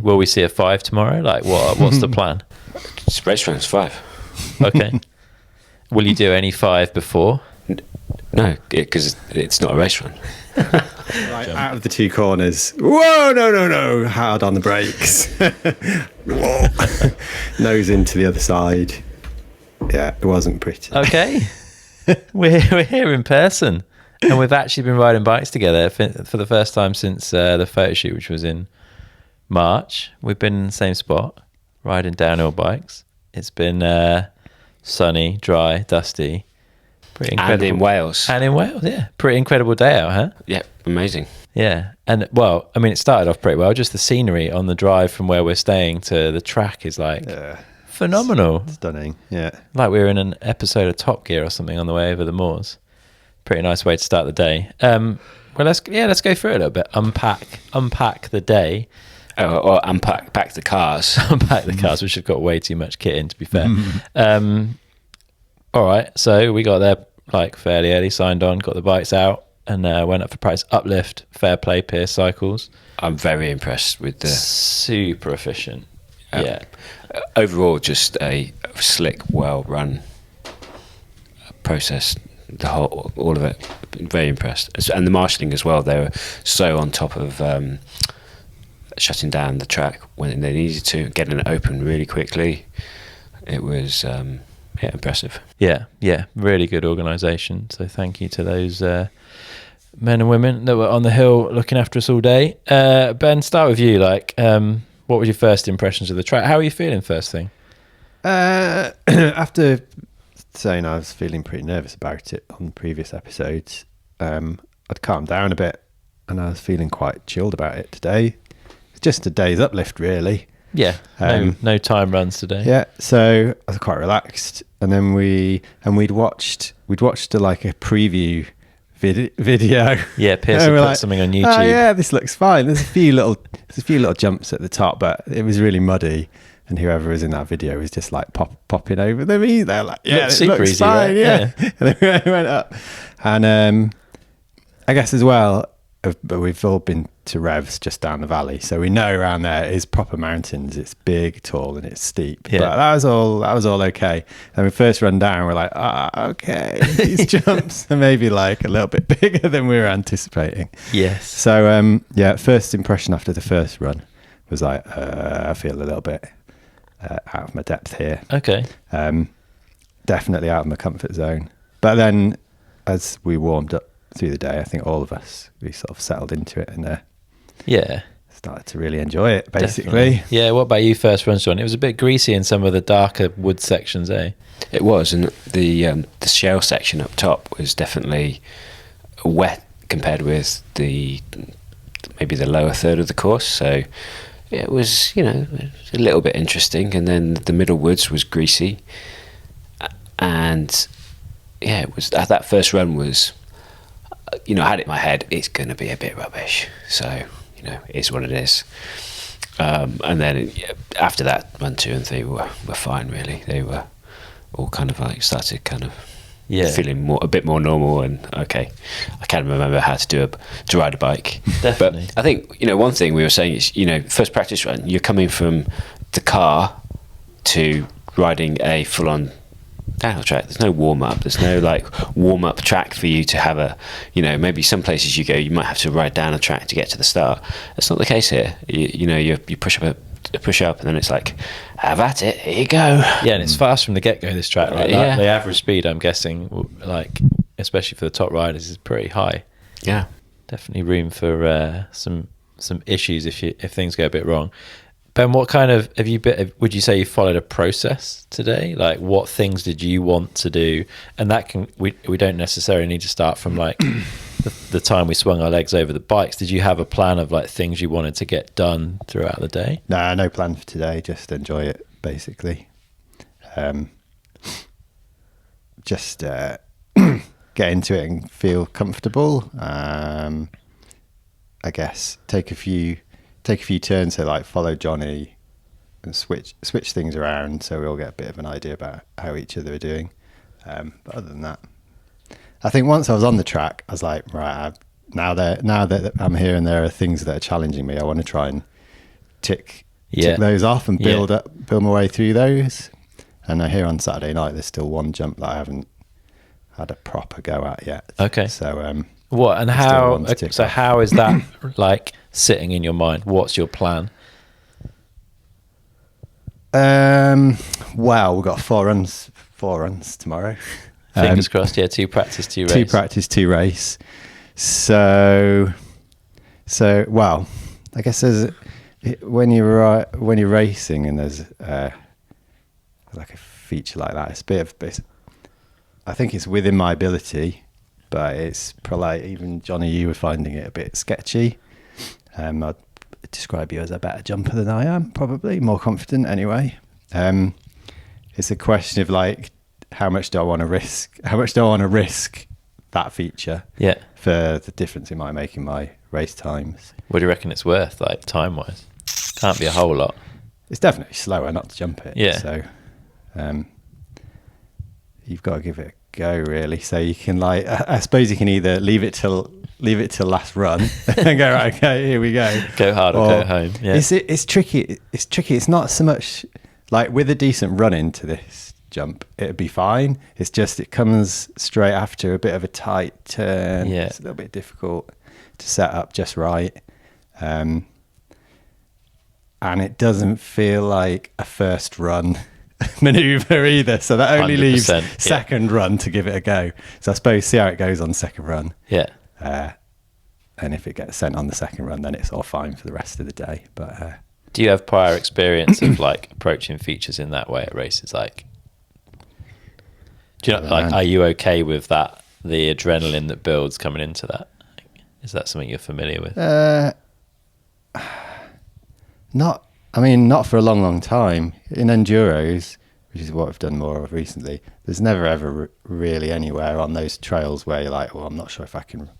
Will we see a 5 tomorrow? Like, what's the plan? Race run's 5. Okay. Will you do any 5 before? No, because it's not a race run. Right, out of the 2 corners. Whoa, no. Hard on the brakes. Whoa. Nose into the other side. Yeah, it wasn't pretty. Okay. We're here in person. And we've actually been riding bikes together for the first time since the photo shoot, which was in March. We've been in the same spot, riding downhill bikes. It's been sunny, dry, dusty. Pretty incredible. And in Wales. Yeah. Pretty incredible day out, huh? Yeah, amazing. Yeah. And, well, I mean, it started off pretty well. Just the scenery on the drive from where we're staying to the track is, like, phenomenal. Stunning, yeah. Like we were in an episode of Top Gear or something on the way over the moors. Pretty nice way to start the day. Well, let's go through it a little bit. Unpack the day. Or pack the cars. Unpack the cars, which have got way too much kit in, to be fair. All right, so we got there like fairly early, signed on, got the bikes out, and went up for practice. Uplift, Fair Play, Pierce Cycles. I'm very impressed with the super efficient. Yeah. Overall, just a slick, well-run process. All of it. Very impressed, and the marshalling as well. They were so on top of shutting down the track when they needed to, getting it open really quickly. It was impressive. Yeah, really good organisation. So thank you to those men and women that were on the hill looking after us all day. Ben, start with you. Like, what were your first impressions of the track? How are you feeling first thing? After saying I was feeling pretty nervous about it on previous episodes, I'd calmed down a bit and I was feeling quite chilled about it today. It's just a day's uplift, really. Yeah, no time runs today. Yeah, so I was quite relaxed, and then we'd watched a preview video. Yeah, Pierce put something on YouTube. Oh yeah, this looks fine. There's a few little jumps at the top, but it was really muddy. And whoever was in that video was just like popping over them. They're like, yeah, it looks fine, right? Yeah. And then we went up, and I guess as well, but we've all been to Revs just down the valley, so we know around there is proper mountains. It's big, tall, and it's steep. Yeah. But that was all okay. And we first run down, we're like, okay, these jumps are maybe like a little bit bigger than we were anticipating. Yes. So first impression after the first run was like, I feel a little bit out of my depth here. Okay. Definitely out of my comfort zone. But then as we warmed up through the day, I think all of us, we sort of settled into it and started to really enjoy it, basically. Definitely. Yeah, what about you first run, Sean? It was a bit greasy in some of the darker wood sections, eh? It was, and the shale section up top was definitely wet compared with maybe the lower third of the course, so it was, a little bit interesting. And then the middle woods was greasy, and it was, that first run was, I had it in my head, it's going to be a bit rubbish, so it is what it is. And then after that, run 2 and 3 were fine, really. They were all kind of like started kind of feeling a bit more normal, and okay, I can't remember how to ride a bike. Definitely. But I think one thing we were saying is first practice run, you're coming from the car to riding a full-on downhill track. There's no warm-up. There's no like warm-up track for you to have a maybe some places you go, you might have to ride down a track to get to the start. That's not the case here. You push up and then it's like, have at it, here you go. Yeah, and it's fast from the get-go, this track, right? Yeah. The average speed, I'm guessing, like especially for the top riders, is pretty high. Yeah, definitely room for some issues if things go a bit wrong. Ben, what kind of would you say you followed a process today? Like, what things did you want to do? And that we don't necessarily need to start from like the time we swung our legs over the bikes. Did you have a plan of like things you wanted to get done throughout the day? Nah, no plan for today. Just enjoy it, basically. Just get into it and feel comfortable. I guess take a few turns, so like follow Johnny and switch things around, so we all get a bit of an idea about how each other are doing. But other than that, I think once I was on the track, I was like, right, now that I'm here and there are things that are challenging me, I want to try and tick tick those off and build my way through those. And here on Saturday night, there's still one jump that I haven't had a proper go at yet. Okay. So what and how? So how is that like sitting in your mind? What's your plan? Well, we've got four runs tomorrow. Fingers crossed. Yeah, 2 practice, 2 race. 2 practice, 2 race. So well, I guess when you're racing and there's like a feature like that, it's a bit of. I think it's within my ability, but it's probably even Johnny, you were finding it a bit sketchy. I'd describe you as a better jumper than I am, probably more confident anyway. It's a question of like, how much do I want to risk? How much do I want to risk that feature? Yeah. For the difference it might make in my race times. What do you reckon it's worth, like time wise? Can't be a whole lot. It's definitely slower not to jump it. Yeah. So, you've got to give it a go, really. So you can like, I suppose you can either leave it till last run and go, right, okay, here we go. Go hard or go home. Yeah. It's tricky. It's tricky. It's not so much like with a decent run into this jump, it'd be fine. It's just it comes straight after a bit of a tight turn. Yeah. It's a little bit difficult to set up just right. And it doesn't feel like a first run maneuver either. So that only leaves second run to give it a go. So I suppose see how it goes on second run. Yeah. And if it gets sent on the second run, then it's all fine for the rest of the day. But do you have prior experience of like approaching features in that way at races? Like, do you know, like, are you okay with that? The adrenaline that builds coming into that? Is that something you're familiar with? Not for a long time. In enduros, which is what I've done more of recently, there's never ever really anywhere on those trails where you're like, well, I'm not sure if I can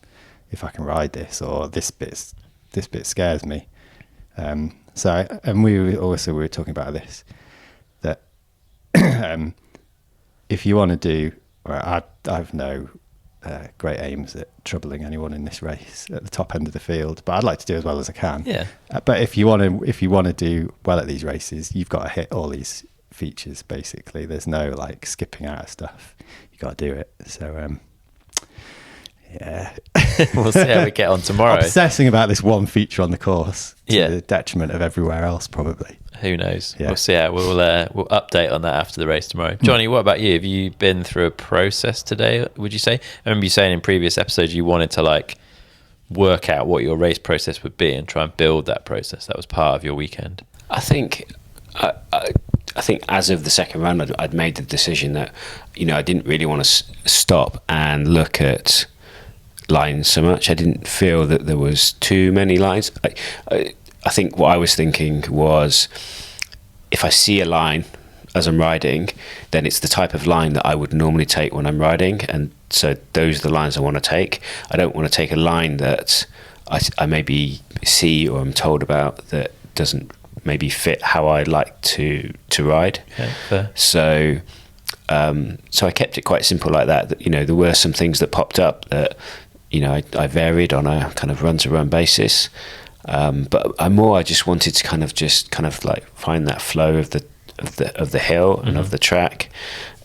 ride this, or this bit scares me. And we were talking about this, that if you want to do, well, I've no great aims at troubling anyone in this race at the top end of the field, but I'd like to do as well as I can. Yeah. But if you want to do well at these races, you've got to hit all these features. Basically, there's no like skipping out of stuff. You got to do it. So yeah, we'll see how we get on tomorrow. Obsessing about this one feature on the course to the detriment of everywhere else, probably. Who knows? Yeah. We'll see how we'll update on that after the race tomorrow. Johnny, what about you? Have you been through a process today, would you say? I remember you saying in previous episodes you wanted to like work out what your race process would be and try and build that process. That was part of your weekend. I think as of the second round, I'd made the decision that, I didn't really want to stop and look at lines so much. I didn't feel that there was too many lines. I think what I was thinking was, if I see a line as I'm riding, then it's the type of line that I would normally take when I'm riding, and so those are the lines I want to take. I don't want to take a line that I maybe see or I'm told about that doesn't maybe fit how I like to ride. Okay, fair. So I kept it quite simple like that. There were some things that popped up that I varied on a kind of run-to-run basis. But I just wanted to kind of like find that flow of the hill and of the track.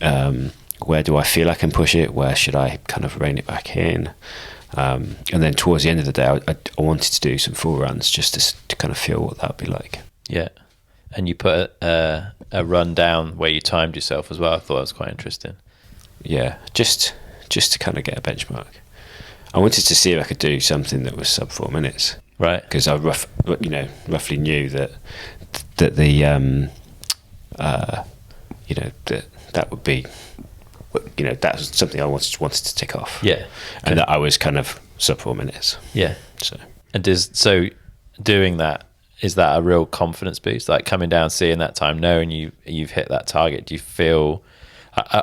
Where do I feel I can push it? Where should I kind of rein it back in? And then towards the end of the day, I wanted to do some full runs just to kind of feel what that would be like. Yeah, and you put a run down where you timed yourself as well. I thought that was quite interesting. Yeah, just to kind of get a benchmark. I wanted to see if I could do something that was sub 4 minutes. Right, because I roughly knew that the that would be, that was something I wanted to tick off. Yeah, and that I was kind of sub 4 minutes. Yeah. So doing that, is that a real confidence boost? Like coming down, seeing that time, knowing you've hit that target. Do you feel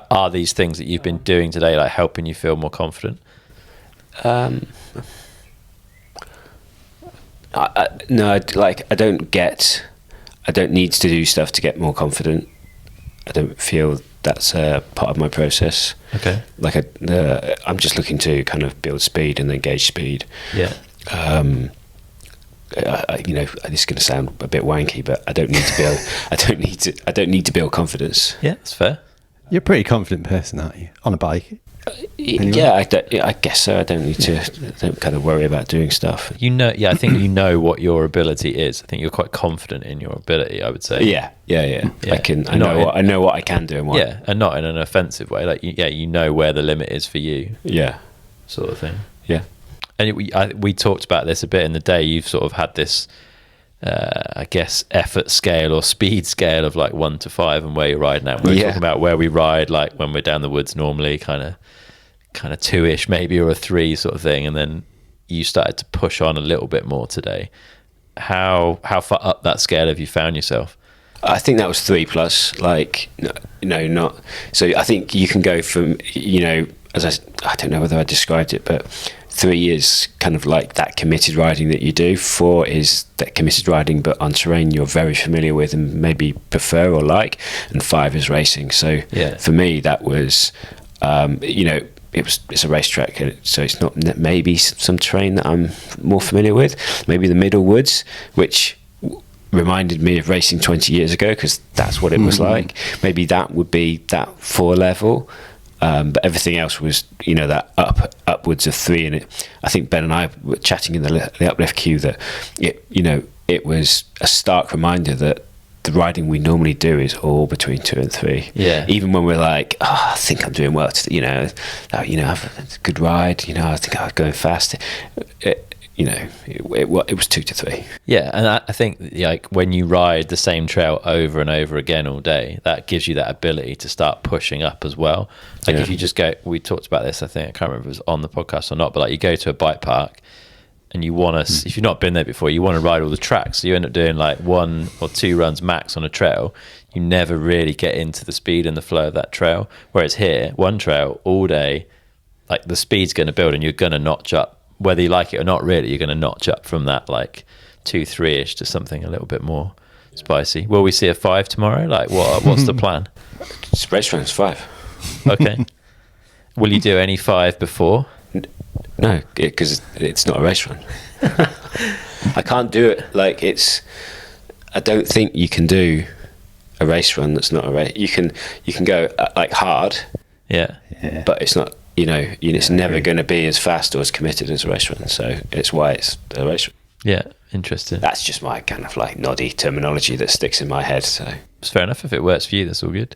are these things that you've been doing today like helping you feel more confident? No, I don't need to do stuff to get more confident. I don't feel that's a part of my process. Okay. I'm just looking to kind of build speed and then gauge speed. Yeah. you know, this is going to sound a bit wanky, but I don't need to build. I don't need to build confidence. Yeah, that's fair. You're a pretty confident person, aren't you? On a bike. Anyway. Yeah, I guess so. I don't kind of worry about doing stuff. You know, yeah, I think you know what your ability is. I think you're quite confident in your ability, I would say. Yeah. I know what I can do and what. Yeah, and not in an offensive way. Like, you know where the limit is for you. Yeah, sort of thing. Yeah. And we talked about this a bit in the day. You've sort of had this, I guess, effort scale or speed scale of like 1 to 5 and where you're riding at. We're talking about where we ride, like when we're down the woods normally, kind of 2-ish maybe, or a 3 sort of thing. And then you started to push on a little bit more today. How far up that scale have you found yourself? I think that was 3+. Like, no, not. So I think you can go from, you know, as I don't know whether I described it, but 3 is kind of like that committed riding that you do. 4 is that committed riding, but on terrain you're very familiar with and maybe prefer or like. And 5 is racing. So for me, that was, you know, it's a racetrack, so it's not maybe some terrain that I'm more familiar with. Maybe the middle woods, which reminded me of racing 20 years ago, because that's what it was like. Maybe that would be that 4 level. But everything else was, you know, that upwards of 3. And I think Ben and I were chatting in the uplift queue that it was a stark reminder that the riding we normally do is all between 2 and 3. Yeah. Even when we're like, I think I'm doing well today, have a good ride. You know, I think I'm going fast. It was 2 to 3. Yeah, and I think like when you ride the same trail over and over again all day, that gives you that ability to start pushing up as well. Like if you just go, we talked about this, I think, I can't remember if it was on the podcast or not, but like you go to a bike park and you want to, if you've not been there before, you want to ride all the tracks. So you end up doing like 1 or 2 runs max on a trail. You never really get into the speed and the flow of that trail. Whereas here, one trail all day, like the speed's going to build and you're going to notch up. Whether you like it or not, really, you're going to notch up from that like 2-3-ish to something a little bit more spicy. Will we see a 5 tomorrow? Like what's the plan? It's race runs 5. Okay. Will you do any 5 before? No, because it's not a race run. I can't do it. Like I don't think you can do a race run that's not a race. You can go like hard. Yeah. But it's not. You know, it's never going to be as fast or as committed as a race run. So it's why it's a race run. Yeah, interesting. That's just my kind of like noddy terminology that sticks in my head. So it's fair enough. If it works for you, that's all good.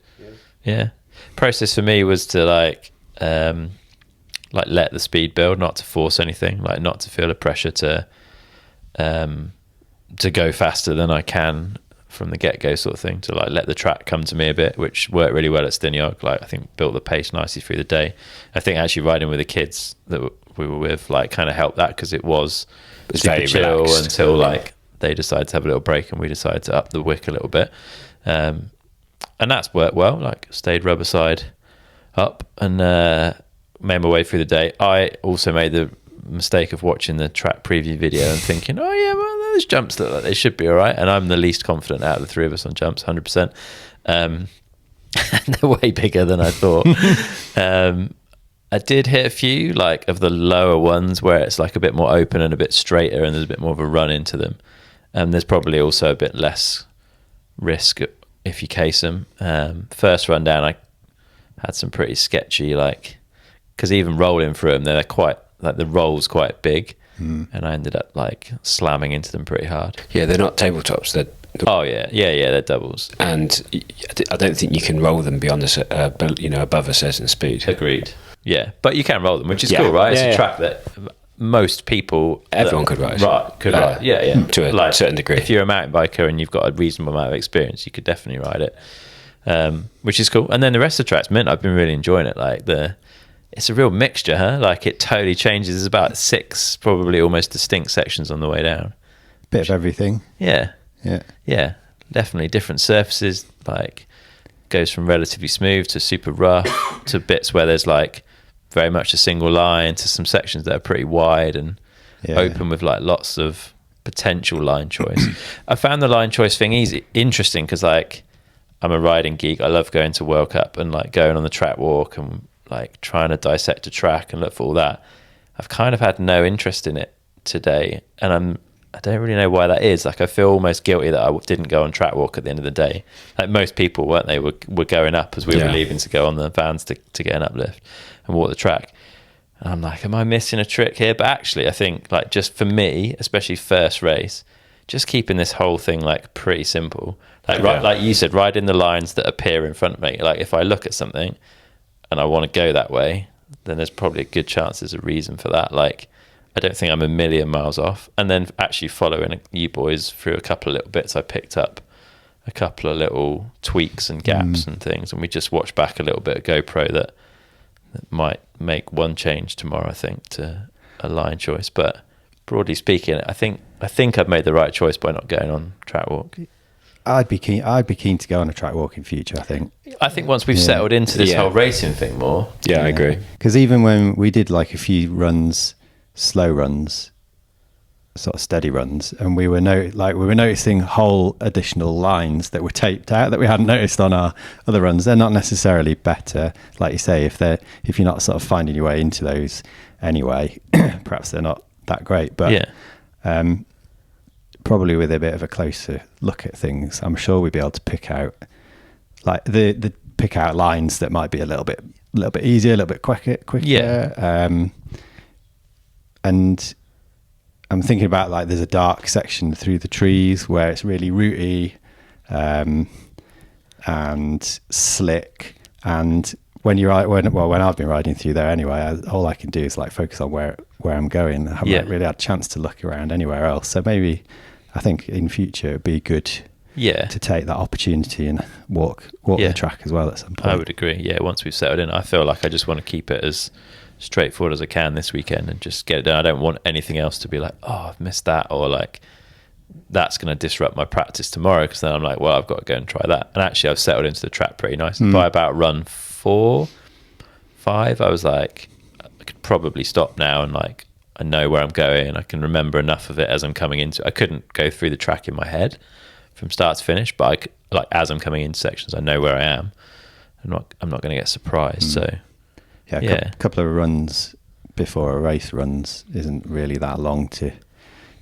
Yeah. Process for me was to like let the speed build, not to force anything, like not to feel the pressure to go faster than I can from the get-go sort of thing, to like let the track come to me a bit, which worked really well at Stiniog. Like I think built the pace nicely through the day. I think actually riding with the kids that we were with like kind of helped that, because it was super chill relaxed until like they decided to have a little break and we decided to up the wick a little bit, and that's worked well. Like stayed rubber side up and made my way through the day. I also made the mistake of watching the track preview video and thinking, oh yeah, well those jumps look like they should be all right, and I'm the least confident out of the 3 of us on jumps, 100%. They're way bigger than I thought. I did hit a few like of the lower ones where it's like a bit more open and a bit straighter and there's a bit more of a run into them, and there's probably also a bit less risk if you case them. First run down I had some pretty sketchy, like, because even rolling through them, they're quite like the roll's quite big, and I ended up like slamming into them pretty hard. Yeah, they're not tabletops. They're doubles, and I don't think you can roll them beyond above a certain speed. Agreed. Yeah, but you can roll them, which is cool, right? It's a track that most people, everyone could ride. Ride. Yeah, to a certain degree. If you're a mountain biker and you've got a reasonable amount of experience, you could definitely ride it, which is cool. And then the rest of the track's mint. I've been really enjoying it. Like it's a real mixture, huh? Like it totally changes. There's about 6 probably almost distinct sections on the way down. Bit of everything. Yeah. Definitely different surfaces. Like goes from relatively smooth to super rough to bits where there's like very much a single line to some sections that are pretty wide and open with like lots of potential line choice. I found the line choice thing interesting because like I'm a riding geek. I love going to World Cup and like going on the track walk and like trying to dissect a track and look for all that. I've kind of had no interest in it today, and I don't really know why that is. Like, I feel almost guilty that I didn't go on track walk at the end of the day. Like most people, weren't they, were going up as we were leaving to go on the vans to get an uplift and walk the track. And I'm like, am I missing a trick here? But actually, I think, like, just for me, especially first race, just keeping this whole thing like pretty simple. Like, like you said, riding the lines that appear in front of me. Like, if I look at something and I want to go that way, then there's probably a good chance there's a reason for that. Like, I don't think I'm a million miles off. And then actually following you boys through a couple of little bits, I picked up a couple of little tweaks and gaps and things. And we just watched back a little bit of GoPro that might make one change tomorrow, I think, to a line choice. But broadly speaking, I think I've made the right choice by not going on track walk. I'd be keen to go on a track walk in future, I think. I think once we've settled into this whole racing thing more. Yeah, I agree. Because even when we did like a few runs, slow runs, sort of steady runs, and we were noticing whole additional lines that were taped out that we hadn't noticed on our other runs. They're not necessarily better, like you say, if you're not sort of finding your way into those anyway. Perhaps they're not that great, but probably with a bit of a closer look at things, I'm sure we'd be able to pick out like the pick out lines that might be a little bit easier, a little bit quicker. And I'm thinking about, like, there's a dark section through the trees where it's really rooty and slick. And when I've been riding through there anyway, all I can do is like focus on where I'm going. I haven't really had a chance to look around anywhere else. So maybe I think in future it'd be good to take that opportunity and walk the track as well at some point. I would agree. Yeah, once we've settled in, I feel like I just want to keep it as straightforward as I can this weekend and just get it done. I don't want anything else to be like, oh, I've missed that, or like that's going to disrupt my practice tomorrow, because then I'm like, well, I've got to go and try that. And actually I've settled into the track pretty nice. By about run 4-5, I was like, I could probably stop now, and like I know where I'm going. I can remember enough of it as I'm coming into. I couldn't go through the track in my head from start to finish, but like as I'm coming into sections, I know where I am. I'm not going to get surprised. So a couple of runs before a race runs isn't really that long to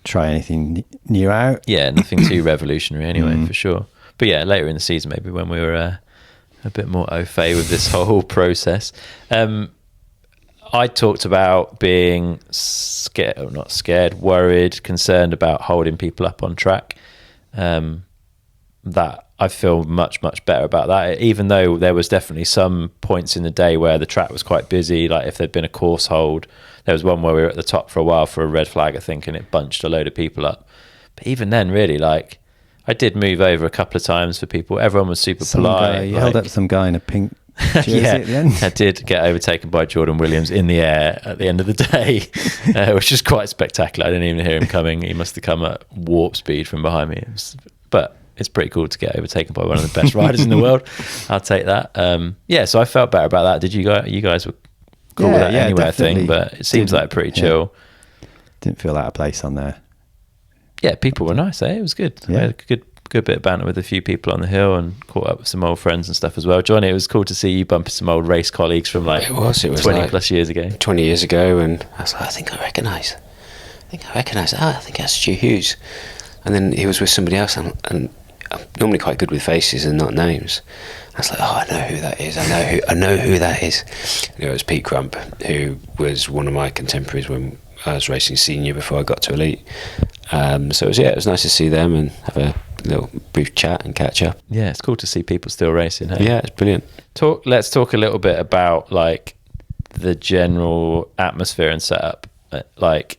try anything new out. Yeah, nothing too revolutionary anyway, for sure. But yeah, later in the season, maybe when we were a bit more au fait with this whole process. I talked about being scared, or not scared, worried, concerned about holding people up on track. That I feel much, much better about that, even though there was definitely some points in the day where the track was quite busy. Like if there'd been a course hold, there was one where we were at the top for a while for a red flag, I think, and it bunched a load of people up. But even then, really, like I did move over a couple of times for people. Everyone was super polite. You held up some guy in a pink jersey at the end. I did get overtaken by Jordan Williams in the air at the end of the day, which was quite spectacular. I didn't even hear him coming. He must have come at warp speed from behind me. But it's pretty cool to get overtaken by one of the best riders in the world. I'll take that. So I felt better about that. Did you guys? You guys were cool with that anyway, I think. But it seems like pretty chill. Didn't feel out of place on there. Yeah, people were nice. It was good. Yeah. I had a good bit of banter with a few people on the hill and caught up with some old friends and stuff as well. Johnny, it was cool to see you bumping some old race colleagues from like it was 20 like plus years ago. 20 years ago, and I was like, I think I recognise that. I think that's Stu Hughes. And then he was with somebody else, and I'm normally quite good with faces and not names. I was like, oh, I know who that is. I know who that is. And it was Pete Crump, who was one of my contemporaries when I was racing senior before I got to elite. So it was nice to see them and have a little brief chat and catch up. Yeah, it's cool to see people still racing. Hey? Yeah, it's brilliant. Let's talk a little bit about like the general atmosphere and setup. Like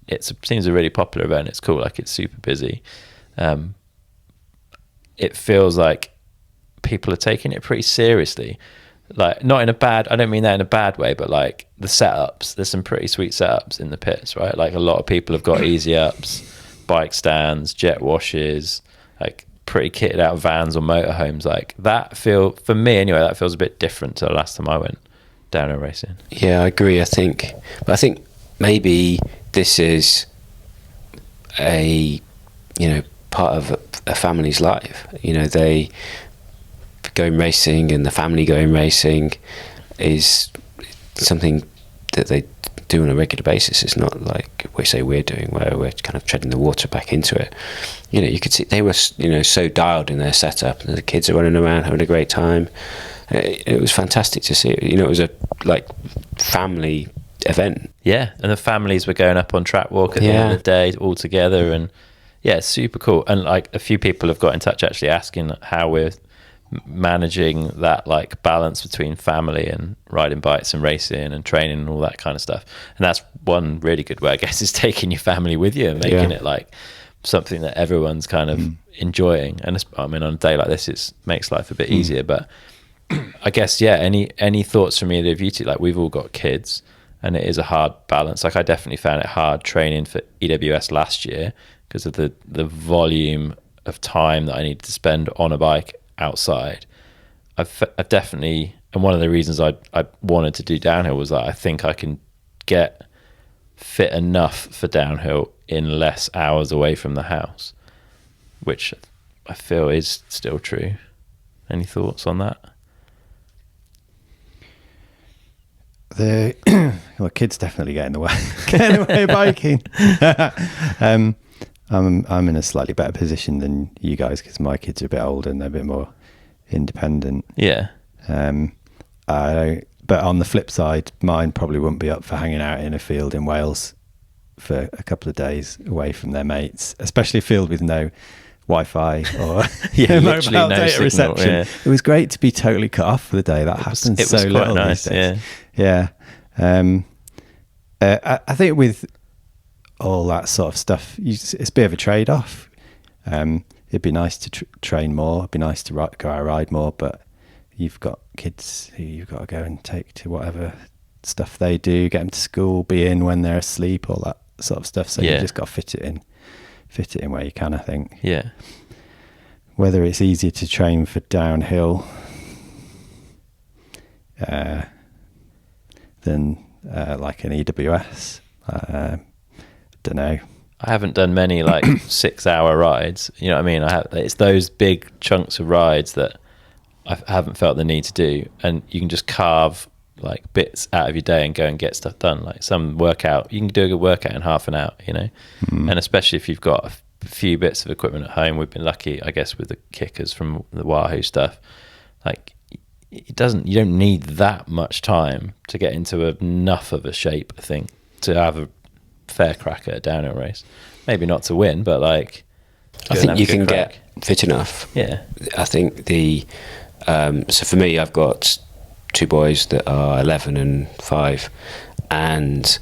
it seems a really popular event. It's cool. Like it's super busy. It feels like people are taking it pretty seriously. Like not in a bad, I don't mean that in a bad way, but like the setups, there's some pretty sweet setups in the pits, right? Like a lot of people have got easy ups, bike stands, jet washes, like pretty kitted out vans or motorhomes. Like for me anyway, that feels a bit different to the last time I went downhill racing. Yeah, I agree. I think maybe this is a part of a family's life. They going racing, and the family going racing is something that they do on a regular basis. It's not like we say we're doing, where we're kind of treading the water back into it. You know, you could see they were, you know, so dialed in their setup, and the kids are running around having a great time. It was fantastic to see. You know, it was a like family event. Yeah, and the families were going up on track walk at the end of the day all together, and yeah, it's super cool. And like a few people have got in touch actually asking how we're managing that like balance between family and riding bikes and racing and training and all that kind of stuff. And that's one really good way, I guess, is taking your family with you and making it like something that everyone's kind of enjoying. And I mean, on a day like this, it makes life a bit easier. But I guess, yeah, any thoughts from either of you two? Like, we've all got kids, and it is a hard balance. Like, I definitely found it hard training for EWS last year because of the volume of time that I needed to spend on a bike outside. I've definitely, and one of the reasons I wanted to do downhill was that I think I can get fit enough for downhill in less hours away from the house, which I feel is still true. Any thoughts on that? Well, kids definitely get in the way of biking. I'm in a slightly better position than you guys because my kids are a bit older and they're a bit more independent. Yeah. But on the flip side, mine probably wouldn't be up for hanging out in a field in Wales for a couple of days away from their mates, especially a field with no Wi-Fi or mobile no data signal, reception. Yeah. It was great to be totally cut off for the day. That happens it so was quite little nice, these days. Yeah. I think with all that sort of stuff, it's a bit of a trade-off. It'd be nice to train more. It'd be nice to go out ride more, but you've got kids who you've got to go and take to whatever stuff they do, get them to school, be in when they're asleep, all that sort of stuff. So you just got to fit it in where you can, I think. Yeah. Whether it's easier to train for downhill than like an EWS, don't know. I haven't done many like 6-hour rides. You know what I mean? It's those big chunks of rides that I haven't felt the need to do, and you can just carve like bits out of your day and go and get stuff done. Like some workout, you can do a good workout in half an hour, you know. And especially if you've got a few bits of equipment at home. We've been lucky, I guess, with the kickers from the Wahoo stuff. Like, you don't need that much time to get into enough of a shape, I think, to have a fair crack at a downhill race. Maybe not to win, but like, I think you can get fit enough. Yeah. I think so for me, I've got two boys that are 11 and 5, and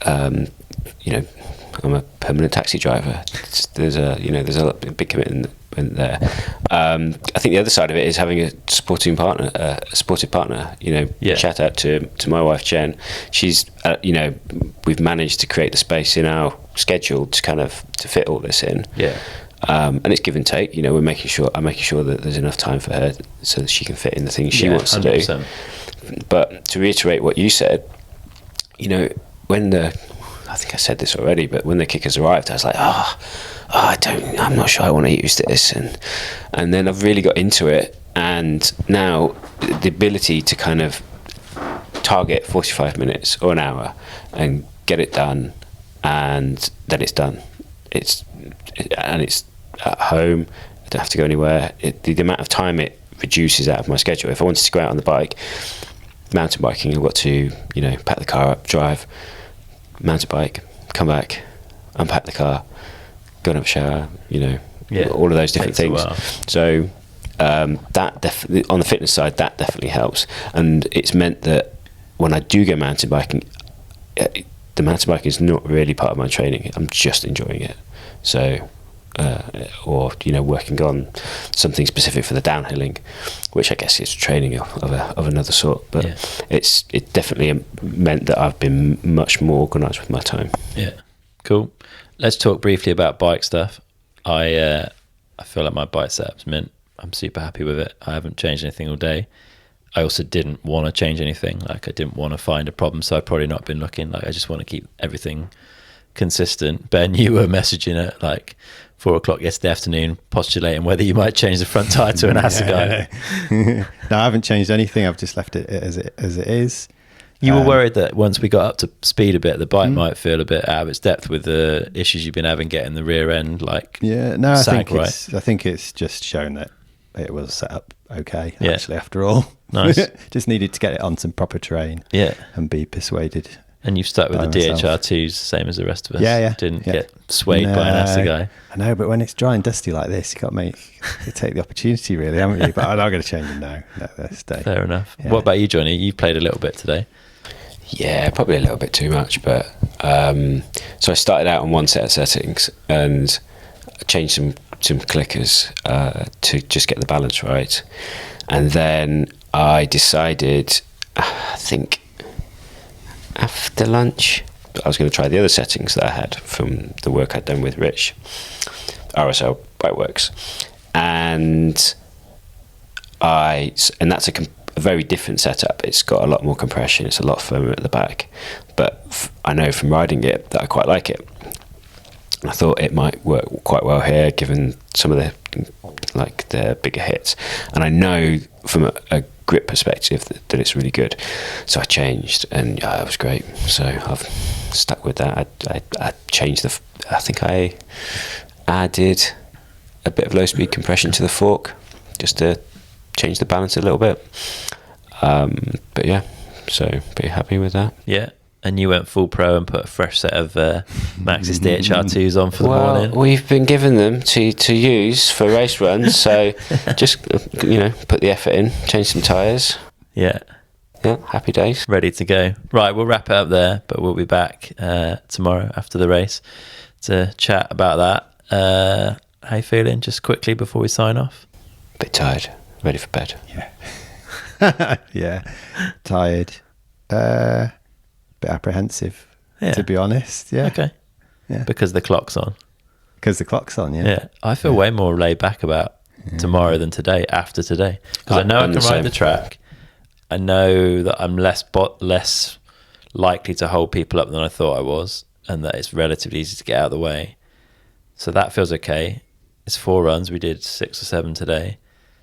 you know, I'm a permanent taxi driver. There's a big commitment there. I think the other side of it is having a supportive partner. You know, shout out to my wife Jen. She's you know, we've managed to create the space in our schedule to fit all this in. Yeah. And it's give and take. You know, I'm making sure that there's enough time for her so that she can fit in the things she wants 100%. To do. But to reiterate what you said, you know, I think I said this already, but when the kickers arrived, I was like, I'm not sure I want to use this, and then I've really got into it, and now the ability to kind of target 45 minutes or an hour and get it done, and then it's done. It's at home. I don't have to go anywhere. The amount of time it reduces out of my schedule. If I wanted to go out on the bike, mountain biking, I've got to, you know, pack the car up, drive, mountain bike, come back, unpack the car, go and have a shower, you know, all of those different things. So that definitely, on the fitness side, that definitely helps. And it's meant that when I do go mountain biking, the mountain biking is not really part of my training. I'm just enjoying it. So, or, you know, working on something specific for the downhilling, which I guess is training of another sort. But it definitely meant that I've been much more organised with my time. Yeah, cool. Let's talk briefly about bike stuff. I feel like my bike setup's mint. I'm super happy with it. I haven't changed anything all day. I also didn't want to change anything. Like, I didn't want to find a problem, so I've probably not been looking. Like, I just want to keep everything consistent. Ben, you were messaging at like 4:00 yesterday afternoon, postulating whether you might change the front tire to an Assegai. No, I haven't changed anything. I've just left it as it is. You were worried that once we got up to speed a bit, the bike might feel a bit out of its depth with the issues you've been having getting the rear end I think it's just shown that it was set up okay, actually, after all. Nice. Just needed to get it on some proper terrain and be persuaded. And you've stuck with the DHR2s, same as the rest of us. Yeah. Didn't get swayed by an acid guy. I know, but when it's dry and dusty like this, you take the opportunity, really, haven't you? But I'm not going to change them now. No, stay. Fair enough. Yeah. What about you, Johnny? You played a little bit today. Yeah, probably a little bit too much, but so I started out on one set of settings and changed some clickers to just get the balance right, and then I decided, I think after lunch, I was going to try the other settings that I had from the work I'd done with Rich, RSL Bikeworks, and that's a very different setup. It's got a lot more compression. It's a lot firmer at the back, but I know from riding it that I quite like it. I thought it might work quite well here, given some of the bigger hits, and I know from a grip perspective that it's really good. So I changed, and it was great. So I've stuck with that. I changed I think I added a bit of low speed compression to the fork just to change the balance a little bit. But yeah, so pretty happy with that. Yeah. And you went full pro and put a fresh set of Maxxis DHR2s on for the morning. We've been given them to use for race runs, so just put the effort in, change some tyres. Yeah, happy days. Ready to go. Right, we'll wrap it up there, but we'll be back tomorrow after the race to chat about that. How you feeling? Just quickly before we sign off. Bit tired, ready for bed. Yeah, yeah, tired. Bit apprehensive, to be honest. Yeah. Okay. Yeah. Because the clock's on. Yeah. I feel way more laid back about tomorrow than today. After today, because I know I can ride the track. I know that I'm less likely to hold people up than I thought I was, and that it's relatively easy to get out of the way. So that feels okay. It's 4 runs. We did 6 or 7 today,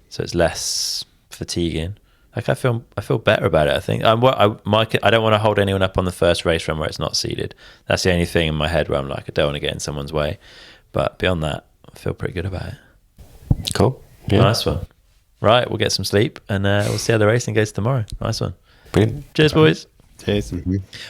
so it's less fatiguing. Like I feel better about it. I think I don't want to hold anyone up on the first race run where it's not seeded. That's the only thing in my head where I'm like, I don't want to get in someone's way. But beyond that, I feel pretty good about it. Cool. Yeah. Nice one. Right, we'll get some sleep and we'll see how the racing goes tomorrow. Nice one. Brilliant. Cheers, boys. Cheers.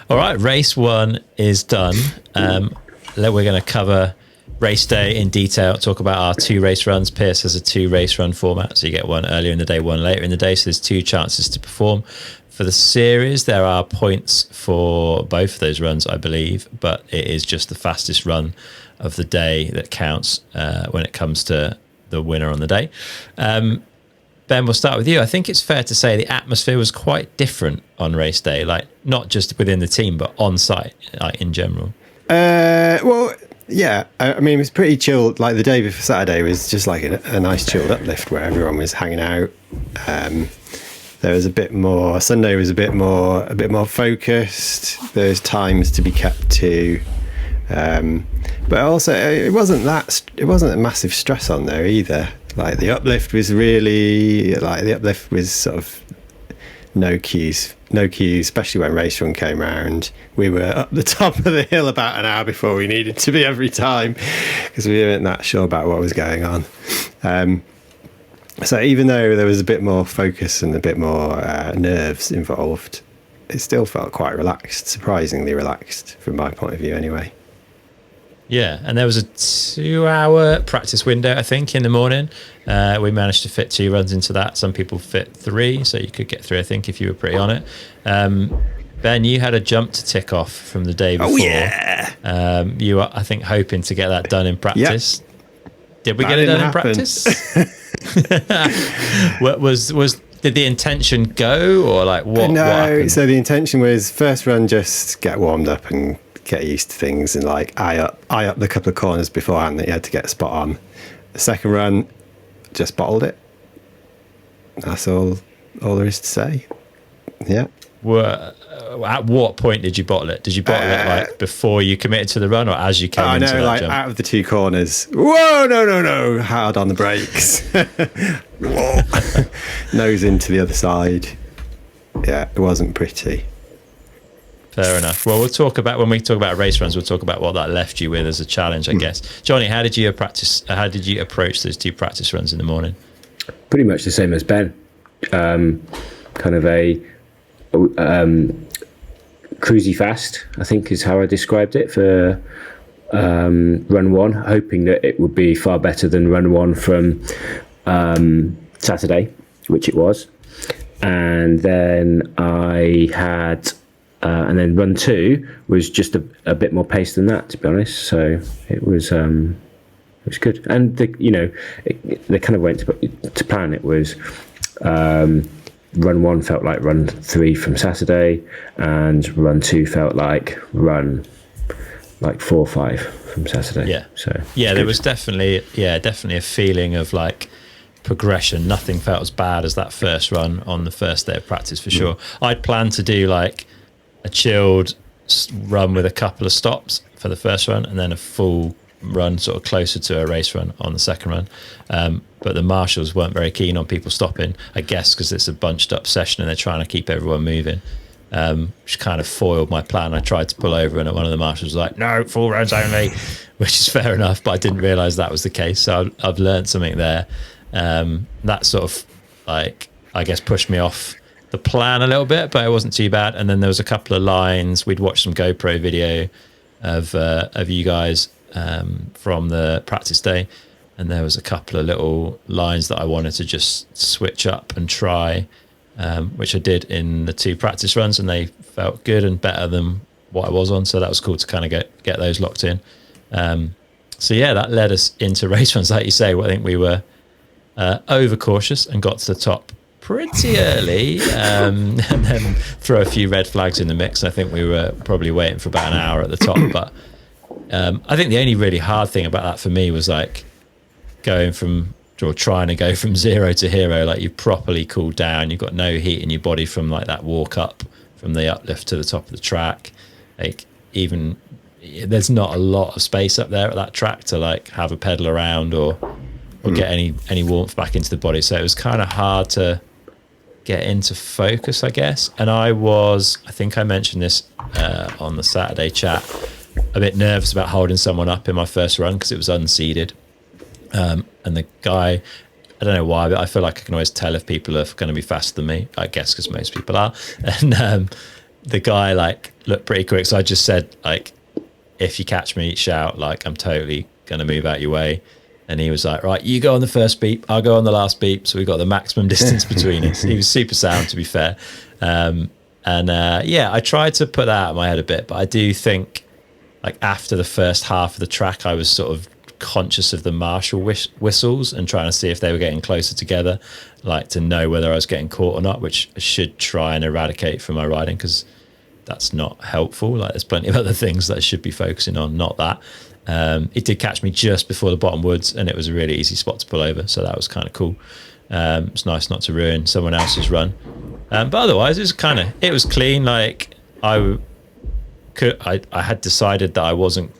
All right, race 1 is done. We're going to cover race day in detail, talk about our 2 race runs. Pierce has a 2 race run format, so you get one earlier in the day, one later in the day, so there's 2 chances to perform. For the series, there are points for both of those runs, I believe, but it is just the fastest run of the day that counts when it comes to the winner on the day. Ben, we'll start with you. I think it's fair to say the atmosphere was quite different on race day, like not just within the team, but on site, like in general. Well, yeah, I mean, it was pretty chilled. Like the day before Saturday was just like a nice chilled uplift where everyone was hanging out. There was a bit more. Sunday was a bit more focused. There's times to be kept to, but also it wasn't a massive stress on there either. Like the uplift was sort of no queues, especially when race run came round. We were up the top of the hill about an hour before we needed to be every time because we weren't that sure about what was going on. So even though there was a bit more focus and a bit more nerves involved, it still felt quite relaxed, surprisingly relaxed from my point of view anyway. Yeah, and there was a 2-hour practice window, I think, in the morning. We managed to fit 2 runs into that. Some people fit 3, so you could get 3, I think, if you were pretty on it. Ben, you had a jump to tick off from the day before. Oh, yeah. You were, I think, hoping to get that done in practice. Yep. Did we get it done in practice? Did the intention go, or like what? No, what happened? So the intention was first run, just get warmed up and get used to things, and like eye up the couple of corners beforehand that you had to get spot on. The second run, just bottled it. That's all there is to say. Yeah. At what point did you bottle it? Did you bottle it like before you committed to the run, or as you came into that like jump? Out of the 2 corners. Whoa, no, hard on the brakes. Nose into the other side. Yeah, it wasn't pretty. Fair enough. Well, when we talk about race runs, we'll talk about what that left you with as a challenge, I guess. Johnny, how did you approach those 2 practice runs in the morning? Pretty much the same as Ben. Kind of a cruisy fast, I think is how I described it for run 1, hoping that it would be far better than run 1 from Saturday, which it was. And then I had and then run 2 was just a bit more pace than that, to be honest. So it was good. And they kind of went to plan. It was run 1 felt like run 3 from Saturday, and run 2 felt like run 4 or 5 from Saturday. Yeah. So yeah, there was definitely a feeling of like progression. Nothing felt as bad as that first run on the first day of practice, for sure. I'd planned to do like a chilled run with a couple of stops for the first run, and then a full run sort of closer to a race run on the second run. But the marshals weren't very keen on people stopping, I guess because it's a bunched up session and they're trying to keep everyone moving, which kind of foiled my plan. I tried to pull over, and one of the marshals was like, no, full runs only, which is fair enough, but I didn't realise that was the case. So I've learned something there. That sort of, like, I guess pushed me off the plan a little bit, but it wasn't too bad. And then there was a couple of lines. We'd watched some GoPro video of you guys from the practice day, and there was a couple of little lines that I wanted to just switch up and try, which I did in the 2 practice runs, and they felt good and better than what I was on. So that was cool to kind of get those locked in. So yeah, that led us into race runs, like you say. I think we were overcautious and got to the top pretty early, and then throw a few red flags in the mix. I think we were probably waiting for about an hour at the top, but I think the only really hard thing about that for me was like trying to go from 0 to hero. Like, you properly cooled down, you've got no heat in your body from like that walk up from the uplift to the top of the track. Like, even there's not a lot of space up there at that track to like have a pedal around or get any warmth back into the body. So it was kind of hard to get into focus, I guess. And I think I mentioned this on the Saturday chat, a bit nervous about holding someone up in my first run because it was unseeded. And the guy, I don't know why, but I feel like I can always tell if people are going to be faster than me, I guess, because most people are. And the guy like looked pretty quick. So I just said, like, if you catch me, shout, like, I'm totally going to move out your way. And he was like, right, you go on the first beep, I'll go on the last beep. So we got the maximum distance between us. He was super sound, to be fair. I tried to put that out of my head a bit, but I do think, like, after the first half of the track, I was sort of conscious of the marshal whistles and trying to see if they were getting closer together, like to know whether I was getting caught or not, which I should try and eradicate from my riding, because that's not helpful. Like, there's plenty of other things that I should be focusing on, not that. It did catch me just before the bottom woods, and it was a really easy spot to pull over, so that was kind of cool. It's nice not to ruin someone else's run, but otherwise it was clean. Like, I had decided that I wasn't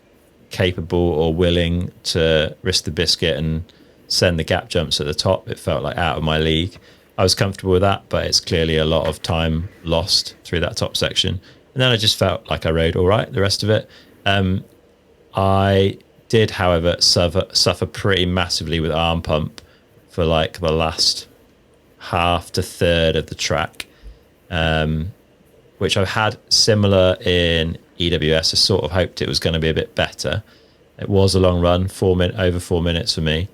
capable or willing to risk the biscuit and send the gap jumps at the top. It felt like out of my league. I was comfortable with that, but it's clearly a lot of time lost through that top section. And then I just felt like I rode all right the rest of it. I did, however, suffer pretty massively with arm pump for like the last half to third of the track, which I've had similar in EWS. I sort of hoped it was going to be a bit better. It was a long run, over 4 minutes for me.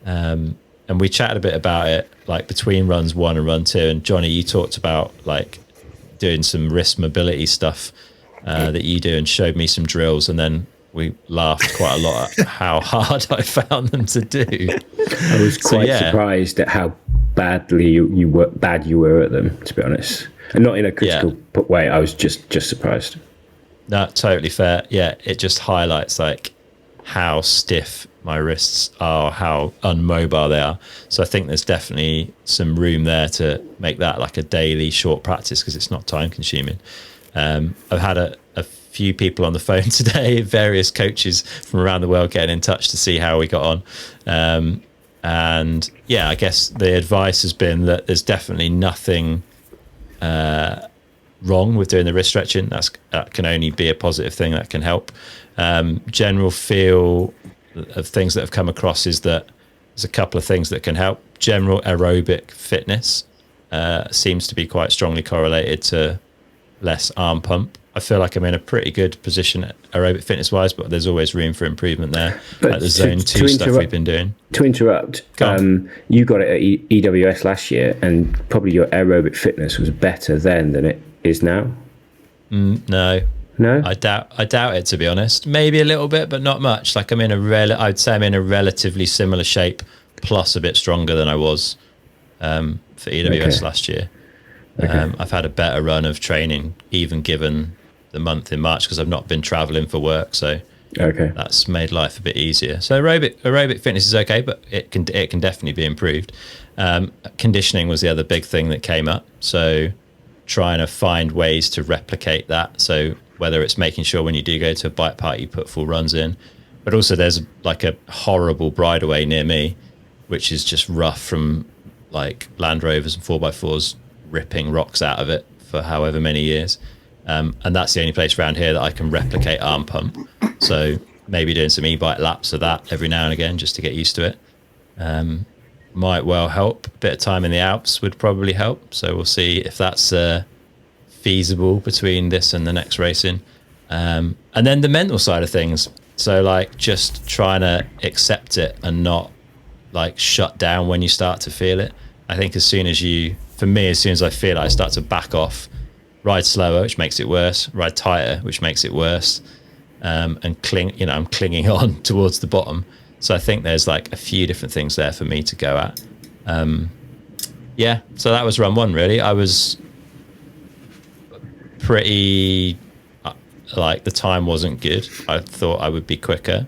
And we chatted a bit about it, like between runs 1 and run 2. And Johnny, you talked about like doing some wrist mobility stuff that you do, and showed me some drills. And then we laughed quite a lot at how hard I found them to do. I was quite surprised at how badly you were at them, to be honest. And not in a critical way. I was just surprised. No, totally fair. Yeah, it just highlights like how stiff my wrists are, how unmobile they are. So I think there's definitely some room there to make that like a daily short practice, because it's not time consuming. I've had a few people on the phone today, various coaches from around the world, getting in touch to see how we got on. And I guess the advice has been that there's definitely nothing wrong with doing the wrist stretching. That can only be a positive thing that can help. General feel of things that have come across is that there's a couple of things that can help. General aerobic fitness seems to be quite strongly correlated to less arm pump. I feel like I'm in a pretty good position aerobic fitness wise, but there's always room for improvement there. But like the zone 2 stuff we've been doing. To interrupt, you got it at EWS last year, and probably your aerobic fitness was better then than it is now. No, I doubt it, to be honest. Maybe a little bit, but not much. Like I'd say I'm in a relatively similar shape, plus a bit stronger than I was for EWS last year. I've had a better run of training, even given the month in March, because I've not been traveling for work, so that's made life a bit easier. So aerobic fitness is okay, but it can definitely be improved. Conditioning was the other big thing that came up, so trying to find ways to replicate that. So whether it's making sure when you do go to a bike park you put full runs in, but also there's like a horrible bridleway near me, which is just rough from like Land Rovers and 4x4s ripping rocks out of it for however many years. And that's the only place around here that I can replicate arm pump. So maybe doing some e-bike laps of that every now and again just to get used to it. Might well help. A bit of time in the Alps would probably help. So we'll see if that's feasible between this and the next racing. And then the mental side of things. So like just trying to accept it and not like shut down when you start to feel it. I think as soon as I feel it, I start to back off, ride slower, which makes it worse, ride tighter, which makes it worse, and I'm clinging on towards the bottom. So I think there's like a few different things there for me to go at. So that was run 1 really. I was pretty, like the time wasn't good. I thought I would be quicker.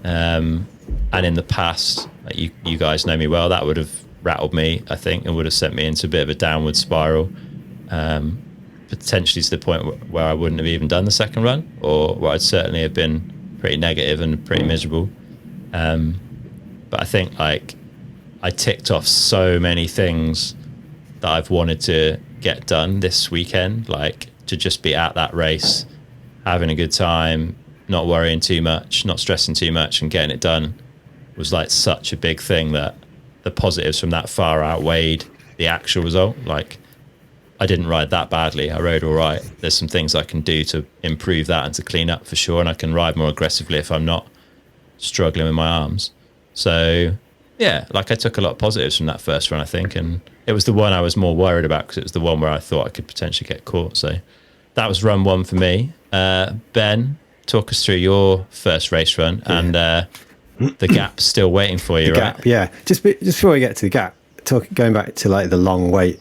And in the past, like you guys know me well, that would have rattled me, I think, and would have sent me into a bit of a downward spiral, potentially to the point where I wouldn't have even done the second run, or where I'd certainly have been pretty negative and pretty miserable. But I think like I ticked off so many things that I've wanted to get done this weekend, like to just be at that race, having a good time, not worrying too much, not stressing too much, and getting it done was like such a big thing that the positives from that far outweighed the actual result. Like I didn't ride that badly. I rode all right. There's some things I can do to improve that and to clean up for sure. And I can ride more aggressively if I'm not struggling with my arms. So yeah, like I took a lot of positives from that first run, I think. And it was the one I was more worried about because it was the one where I thought I could potentially get caught. So that was run 1 for me. Ben, talk us through your first race run and the gap's still waiting for you, right? Gap, yeah. Just before we get to the gap, going back to like the long wait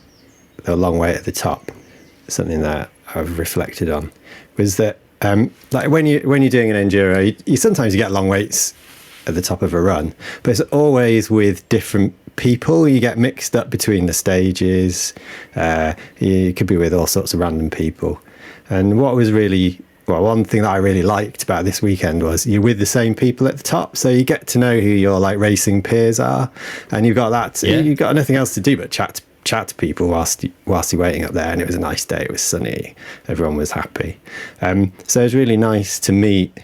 at the top, something that I've reflected on was that like when you're doing an enduro, you sometimes get long waits at the top of a run, but it's always with different people. You get mixed up between the stages. You could be with all sorts of random people. And what was really one thing that I really liked about this weekend was you're with the same people at the top, so you get to know who your like racing peers are, and you've got that. Yeah. You've got nothing else to do but chat to people whilst you're waiting up there. And it was a nice day. It was sunny. Everyone was happy. So it was really nice to meet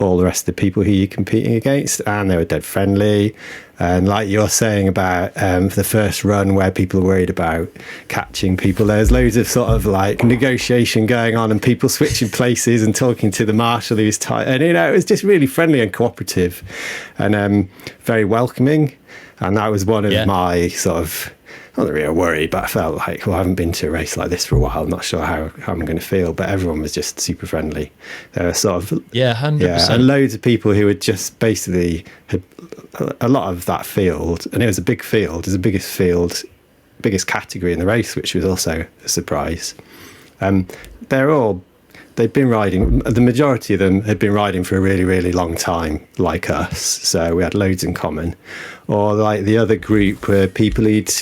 all the rest of the people who you're competing against, and they were dead friendly. And like you're saying about the first run where people are worried about catching people, there's loads of sort of like negotiation going on and people switching places and talking to the marshal who's tight, and it was just really friendly and cooperative and very welcoming. And that was one of my sort of, not really a worry, but I felt like, well, I haven't been to a race like this for a while. I'm not sure how I'm going to feel, but everyone was just super friendly. There were sort of 100%. Yeah, and loads of people who had just basically had a lot of that field, and it was a big field. It was the biggest category in the race, which was also a surprise. They'd been riding, the majority of them had been riding for a really, really long time, like us. So we had loads in common. Or like the other group were people who'd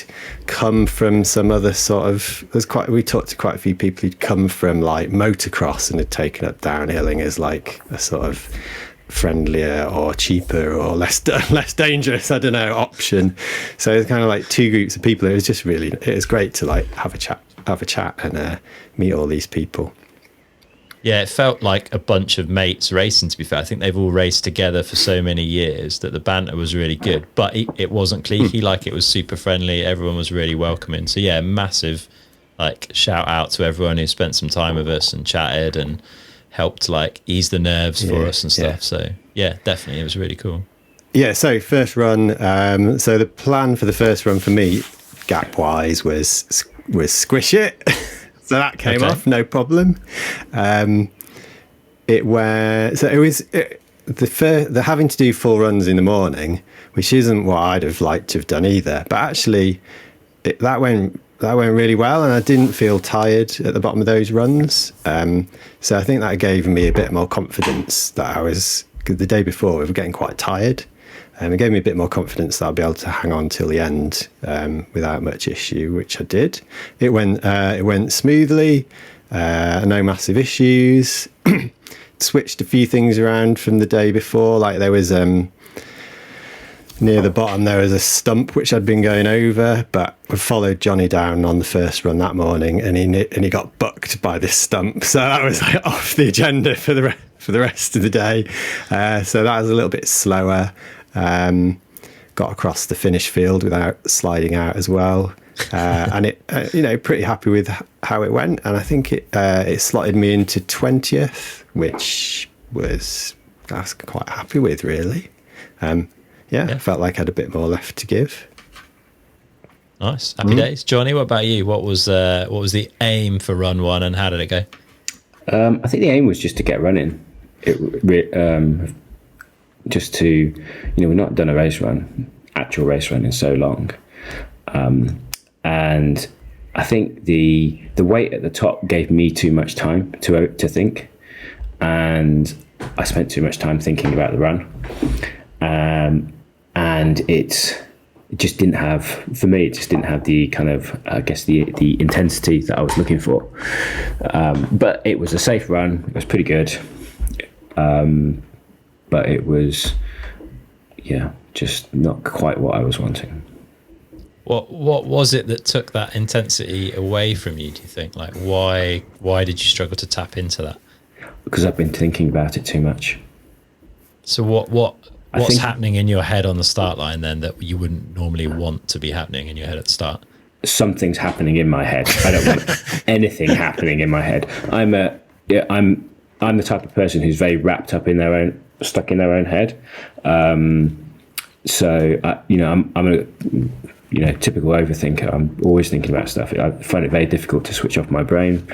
come from some other sort of, we talked to quite a few people who'd come from like motocross and had taken up downhilling as like a sort of friendlier or cheaper or less dangerous, I don't know, option. So it's kind of like two groups of people. It was great to like have a chat and meet all these people. Yeah, it felt like a bunch of mates racing, to be fair. I think they've all raced together for so many years that the banter was really good, but it wasn't cliquey. Like, it was super friendly. Everyone was really welcoming. So yeah, massive like shout out to everyone who spent some time with us and chatted and helped like ease the nerves for us and stuff. So yeah, definitely, it was really cool. Yeah, so first run, so the plan for the first run for me, gap wise, was squish it. So that came off, no problem. The having to do full runs in the morning, which isn't what I'd have liked to have done either. But actually, that went really well, and I didn't feel tired at the bottom of those runs. So I think that gave me a bit more confidence that the day before we were getting quite tired. It gave me a bit more confidence that I'll be able to hang on till the end without much issue, which I did. It went smoothly, no massive issues. Switched a few things around from the day before, like there was near the bottom there was a stump which I'd been going over, but we followed Johnny down on the first run that morning, and he got bucked by this stump, so that was like off the agenda for the rest of the day. So that was a little bit slower. Got across the finish field without sliding out as well, and it pretty happy with how it went, and I think it slotted me into 20th, which I was quite happy with, really. I felt like I had a bit more left to give. Nice, happy days. Johnny, what about you? What was the aim for run one, and how did it go? I think the aim was just to get running. Just to, we've not done actual race run in so long. And I think the weight at the top gave me too much time to think. And I spent too much time thinking about the run. And it just didn't have, for me, it just didn't have the kind of, I guess, the intensity that I was looking for. But it was a safe run. It was pretty good. But it was, just not quite what I was wanting. What was it that took that intensity away from you, do you think? Like, why did you struggle to tap into that? Because I've been thinking about it too much. So what's happening in your head on the start line then that you wouldn't normally want to be happening in your head at the start? Something's happening in my head. I don't want anything happening in my head. I'm the type of person who's very wrapped up in stuck in their own head. So I'm a typical overthinker. I'm always thinking about stuff. I find it very difficult to switch off my brain,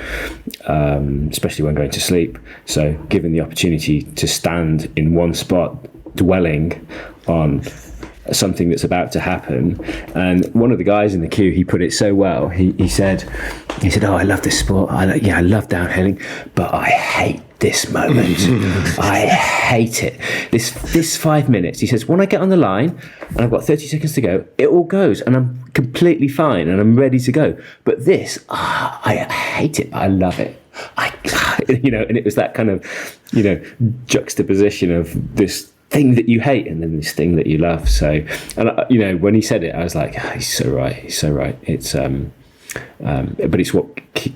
especially when going to sleep. So given the opportunity to stand in one spot, dwelling on something that's about to happen, and one of the guys in the queue, he put it so well. He said, "Oh, I love this sport. I love downhilling, but I hate this moment. I hate it. This 5 minutes." He says, "When I get on the line and I've got 30 seconds to go, it all goes and I'm completely fine and I'm ready to go. But this, I hate it, but I love it." And it was that kind of, juxtaposition of this thing that you hate and then this thing that you love. So, and when he said it, I was like, he's so right. It's but it's what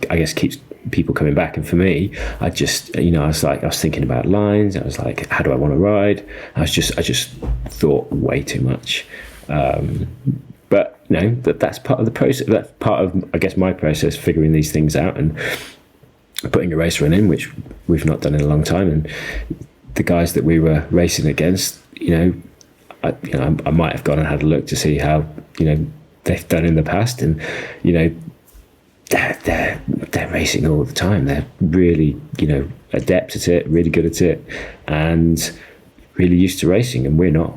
I guess keeps people coming back. And for me, I just, I was thinking about lines. I was like, how do I want to ride? I just thought way too much. But that's part of the process. That's part of, I guess, my process, figuring these things out and putting a race run in, which we've not done in a long time. And the guys that we were racing against, I might have gone and had a look to see how, they've done in the past, and, they're racing all the time. They're really, adept at it, really good at it, and really used to racing, and we're not.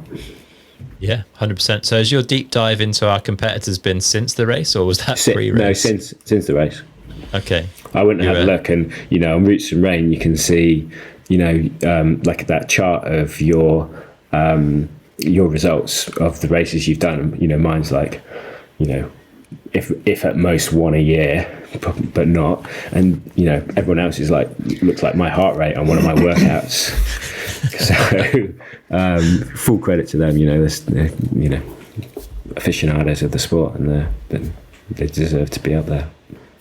Yeah, 100%. So has your deep dive into our competitors been since the race, or was that pre-race? No, since the race. Okay. I went and had a look, and, on Roots and Rain, you can see, like that chart of your results of the races you've done. Mine's like, if at most one a year, but not. And everyone else is like, looks like my heart rate on one of my workouts. So full credit to them. They're, aficionados of the sport, and they deserve to be up there.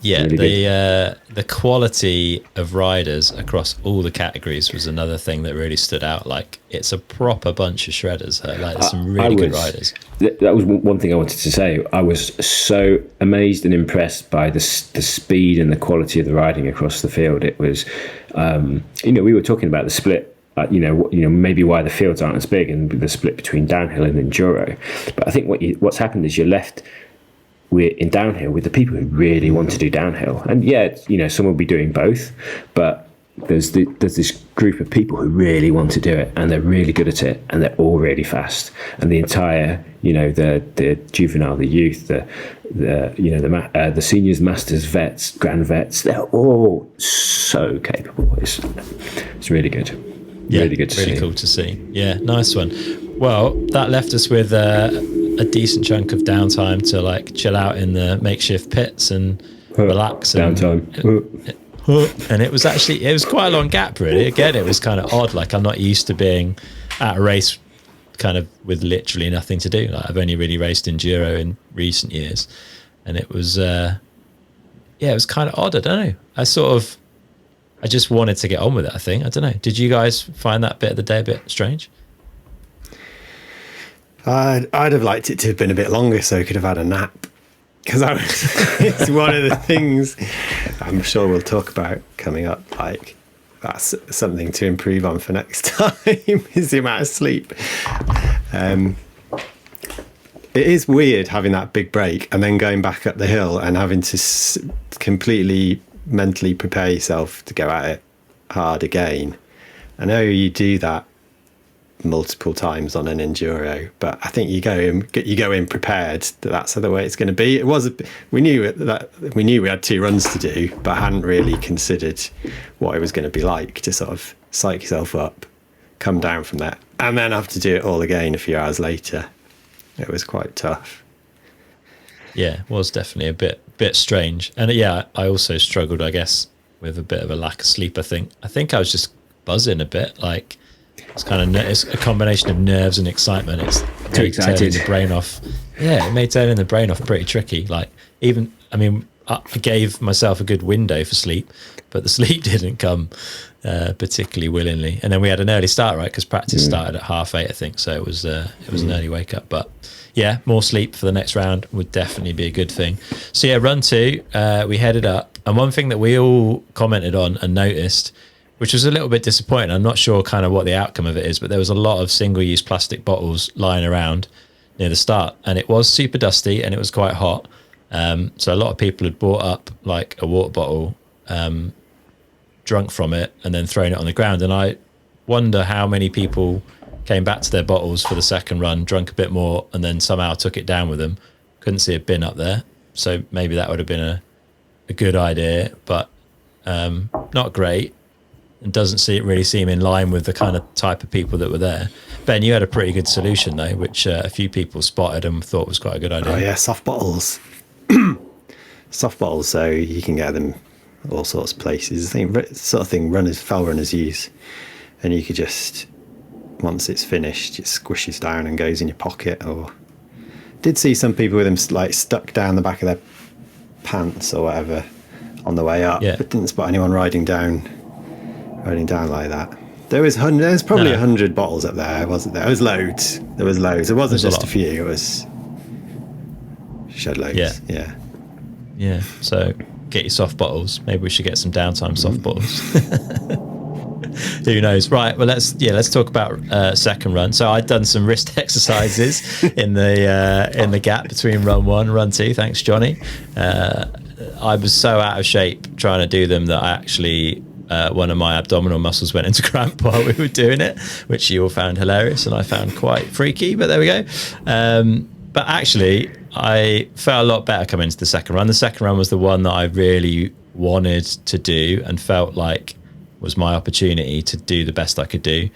Yeah, really the quality of riders across all the categories was another thing that really stood out. Like, it's a proper bunch of shredders. Like, there's some really good riders. That was one thing I wanted to say. I was so amazed and impressed by the speed and the quality of the riding across the field. It was, we were talking about the split. Maybe why the fields aren't as big and the split between downhill and enduro. But I think what's happened is you're left in downhill with the people who really want to do downhill, and some will be doing both, but there's this group of people who really want to do it, and they're really good at it, and they're all really fast, and the entire the juvenile, the youth, the seniors, masters, vets, grand vets, they're all so capable. It's really good. Yeah, really good to see. Really cool to see. Yeah, nice one. Well, that left us with a decent chunk of downtime to like chill out in the makeshift pits and relax. Downtime. And it was quite a long gap, really. Again, it was kind of odd. Like, I'm not used to being at a race kind of with literally nothing to do. Like, I've only really raced enduro in recent years, and it was it was kind of odd. I don't know. I just wanted to get on with it, I think. I don't know. Did you guys find that bit of the day a bit strange? I'd have liked it to have been a bit longer so I could have had a nap. Because it's one of the things I'm sure we'll talk about coming up. Like, that's something to improve on for next time, is the amount of sleep. It is weird having that big break and then going back up the hill and having to completely mentally prepare yourself to go at it hard again. I know you do that multiple times on an enduro, but I think you go in prepared that that's the way it's going to be. We knew we had 2 runs to do, but I hadn't really considered what it was going to be like to sort of psych yourself up, come down from that, and then have to do it all again a few hours later. It was quite tough. Yeah, it was definitely a bit strange. And I also struggled, I guess, with a bit of a lack of sleep. I think I was just buzzing a bit. Like, it's kind of it's a combination of nerves and excitement. It's too excited. The brain off. Yeah, it made turning the brain off pretty tricky. Like, I gave myself a good window for sleep, but the sleep didn't come particularly willingly. And then we had an early start, right? Because practice started at 8:30, I think. So it was an early wake up. But yeah, more sleep for the next round would definitely be a good thing. So yeah, run 2, we headed up. And one thing that we all commented on and noticed, which was a little bit disappointing, I'm not sure kind of what the outcome of it is, but there was a lot of single-use plastic bottles lying around near the start, and it was super dusty and it was quite hot. So a lot of people had bought up like a water bottle, drunk from it, and then thrown it on the ground. And I wonder how many people came back to their bottles for the second run, drunk a bit more, and then somehow took it down with them. Couldn't see a bin up there, so maybe that would have been a good idea, but not great. And doesn't really seem in line with the kind of type of people that were there. Ben, you had a pretty good solution though, which a few people spotted and thought was quite a good idea. Oh yeah, soft bottles. Soft bottles, so you can get them all sorts of places. Sort of thing fell runners use, and you could just, once it's finished, it squishes down and goes in your pocket. Or did see some people with them like stuck down the back of their pants or whatever on the way up, but didn't spot anyone riding down like that. There's probably 100 bottles up there, wasn't there? There was loads. It wasn't just a few. It was shed loads. Yeah. So get your soft bottles. Maybe we should get some downtime soft bottles. Who knows? Right. Well, let's talk about second run. So I'd done some wrist exercises in the gap between run 1 and run 2. Thanks, Johnny. I was so out of shape trying to do them that I actually one of my abdominal muscles went into cramp while we were doing it, which you all found hilarious and I found quite freaky, but there we go. But actually, I felt a lot better coming into the second run. The second run was the one that I really wanted to do and felt like was my opportunity to do the best I could do.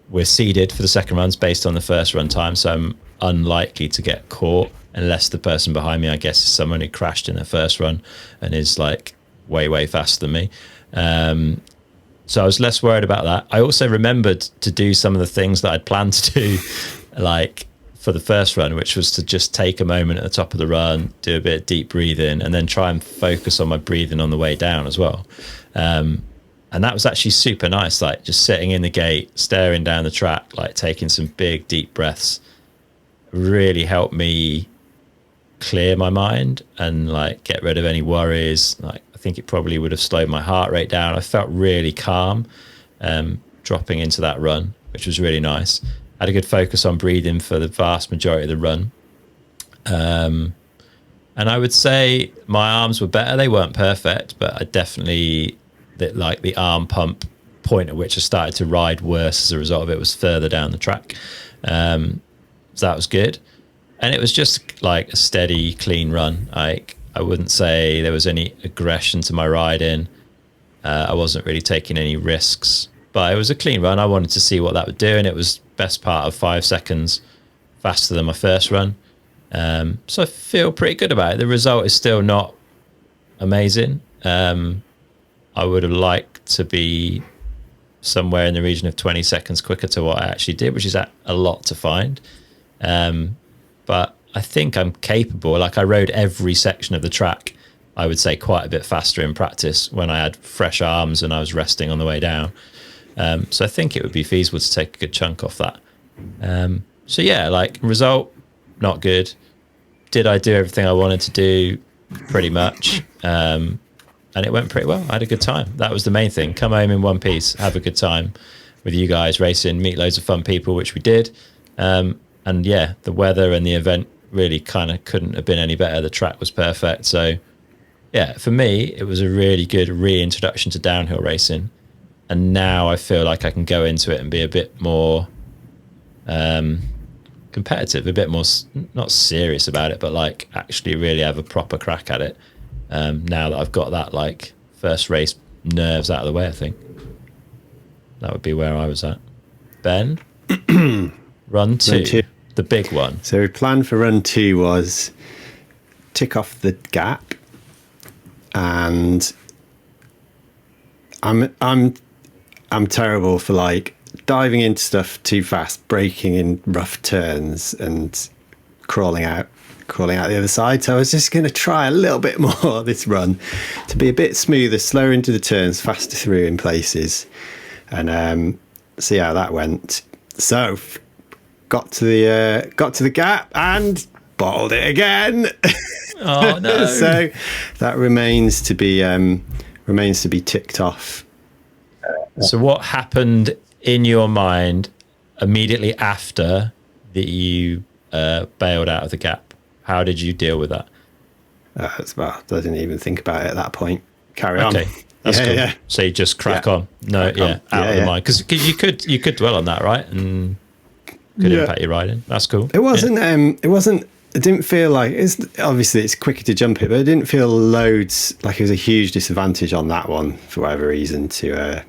We're seeded for the second runs based on the first run time, so I'm unlikely to get caught unless the person behind me, I guess, is someone who crashed in their first run and is like way faster than me. So I was less worried about that. I also remembered to do some of the things that I'd planned to do, like for the first run, which was to just take a moment at the top of the run, do a bit of deep breathing, and then try and focus on my breathing on the way down as well. And that was actually super nice, like just sitting in the gate, staring down the track, like taking some big deep breaths, really helped me clear my mind and like get rid of any worries. Like I think it probably would have slowed my heart rate down. I felt really calm dropping into that run, which was really nice. Had a good focus on breathing for the vast majority of the run. And I would say my arms were better. They weren't perfect, but I definitely, like the arm pump point at which I started to ride worse as a result of it was further down the track. So that was good. And it was just like a steady, clean run. Like I wouldn't say there was any aggression to my riding. I wasn't really taking any risks, but it was a clean run. I wanted to see what that would do, and it was best part of 5 seconds faster than my first run. So I feel pretty good about it. The result is still not amazing. I would have liked to be somewhere in the region of 20 seconds quicker to what I actually did, which is a lot to find. But I think I'm capable. Like I rode every section of the track, I would say quite a bit faster in practice when I had fresh arms and I was resting on the way down. So I think it would be feasible to take a good chunk off that. So yeah, like result, not good. Did I do everything I wanted to do? Pretty much. And it went pretty well. I had a good time. That was the main thing. Come home in one piece, have a good time with you guys racing, meet loads of fun people, which we did. And yeah, the weather and the event really kind of couldn't have been any better. The track was perfect. So yeah, for me, it was a really good reintroduction to downhill racing. And now I feel like I can go into it and be a bit more competitive, a bit more, not serious about it, but like actually really have a proper crack at it. Now that I've got that like first race nerves out of the way, I think that would be where I was at. Ben, run two, the big one. So plan for run 2 was tick off the gap, and I'm terrible for like diving into stuff too fast, braking in rough turns, and crawling out the other side. So I was just going to try a little bit more this run to be a bit smoother, slower into the turns, faster through in places, and see how that went. So got to the gap and bottled it again. Oh no! So that remains to be ticked off. So what happened in your mind immediately after that you bailed out of the gap? How did you deal with that? I didn't even think about it at that point. Carry on. Okay, that's cool. Yeah. So you just crack on. No, crack on. Out of the mind, because you could dwell on that, right? And could impact your riding. That's cool. It wasn't. It didn't feel like obviously it's quicker to jump it, but it didn't feel loads like it was a huge disadvantage on that one for whatever reason to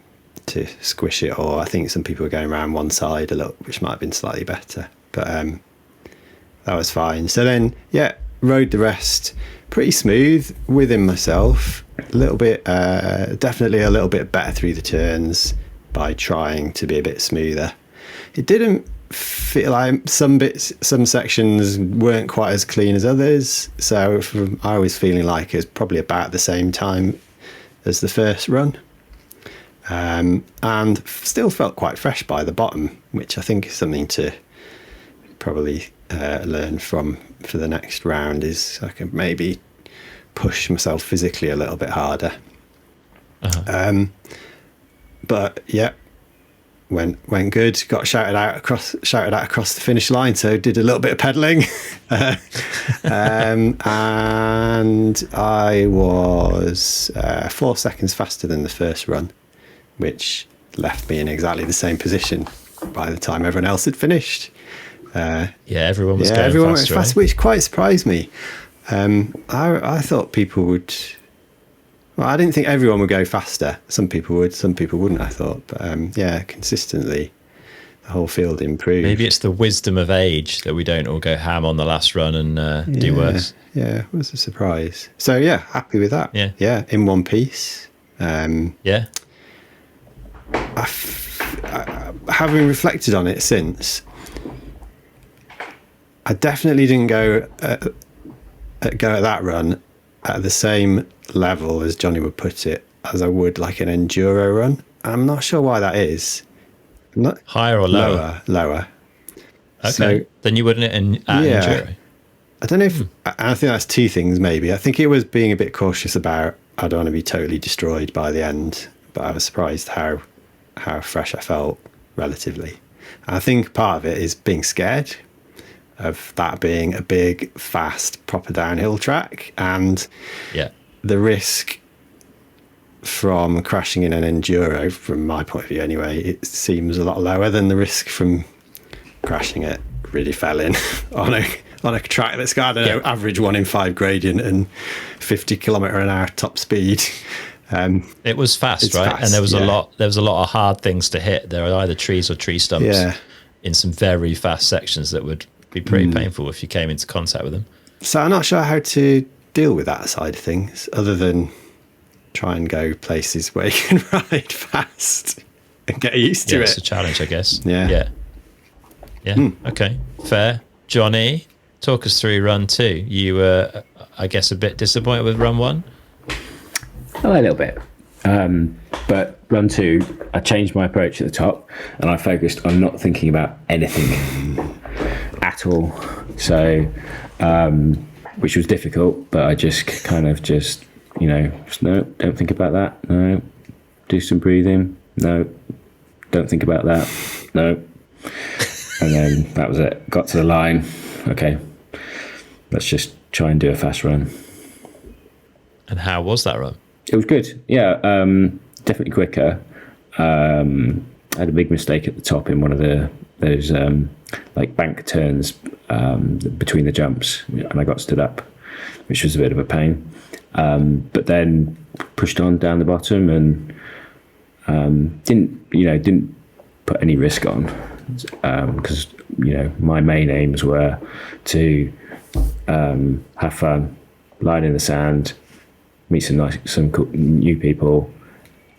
squish it. Or I think some people were going around one side a little, which might have been slightly better, but that was fine. So then, rode the rest pretty smooth within myself. A little bit, definitely a little bit better through the turns by trying to be a bit smoother. It didn't feel like some sections weren't quite as clean as others. So I was feeling like it was probably about the same time as the first run. And still felt quite fresh by the bottom, which I think is something to probably learn from for the next round. Is I can maybe push myself physically a little bit harder. But yeah, went good. Got shouted out across the finish line. So did a little bit of pedaling, and I was 4 seconds faster than the first run, which left me in exactly the same position by the time everyone else had finished. Everyone was going everyone faster, went fast, which quite surprised me. I thought people would. Well, I didn't think everyone would go faster. Some people would, some people wouldn't. I thought, but consistently, the whole field improved. Maybe it's the wisdom of age that we don't all go ham on the last run and do worse. Yeah, it was a surprise. So yeah, happy with that. Yeah, in one piece. Yeah. Having reflected on it since, I definitely didn't go at that run at the same level, as Johnny would put it, as I would like an enduro run. I'm not sure why that is. Not higher or lower? Lower. Okay. So, then you wouldn't at enduro. I don't know if I think that's two things maybe. I think it was being a bit cautious about I don't want to be totally destroyed by the end, but I was surprised how fresh I felt relatively. And I think part of it is being scared of that being a big, fast, proper downhill track, and the risk from crashing in an enduro, from my point of view anyway, it seems a lot lower than the risk from crashing it really fell in on a track that's got, I don't know, average 1 in 5 gradient and 50 km/h top speed. It was fast, right? Fast, and there was a lot of hard things to hit. There are either trees or tree stumps in some very fast sections that would be pretty painful if you came into contact with them. So I'm not sure how to deal with that side of things, other than try and go places where you can ride fast and get used to it. It's a challenge, I guess. Yeah. Okay, fair. Johnny, talk us through run 2. You were, I guess, a bit disappointed with run 1? Oh, a little bit. But run 2, I changed my approach at the top, and I focused on not thinking about anything at all. So, which was difficult, but I just kind of no, don't think about that. No, do some breathing. No, don't think about that. No. And then that was it. Got to the line. Okay, let's just try and do a fast run. And how was that run? It was good. Yeah, definitely quicker. I had a big mistake at the top in one of those like bank turns between the jumps, and I got stood up, which was a bit of a pain. But then pushed on down the bottom and didn't put any risk on, because my main aims were to have fun, lie in the sand, meet some cool new people,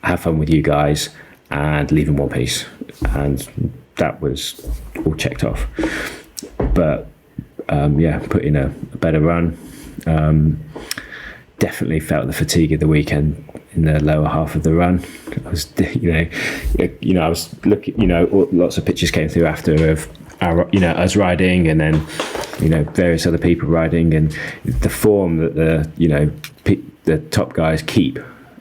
have fun with you guys, and leave in one piece. And that was all checked off. But put in a better run. Definitely felt the fatigue of the weekend in the lower half of the run. I was, I was looking, lots of pictures came through after of us riding, and then, various other people riding, and the form that the top guys keep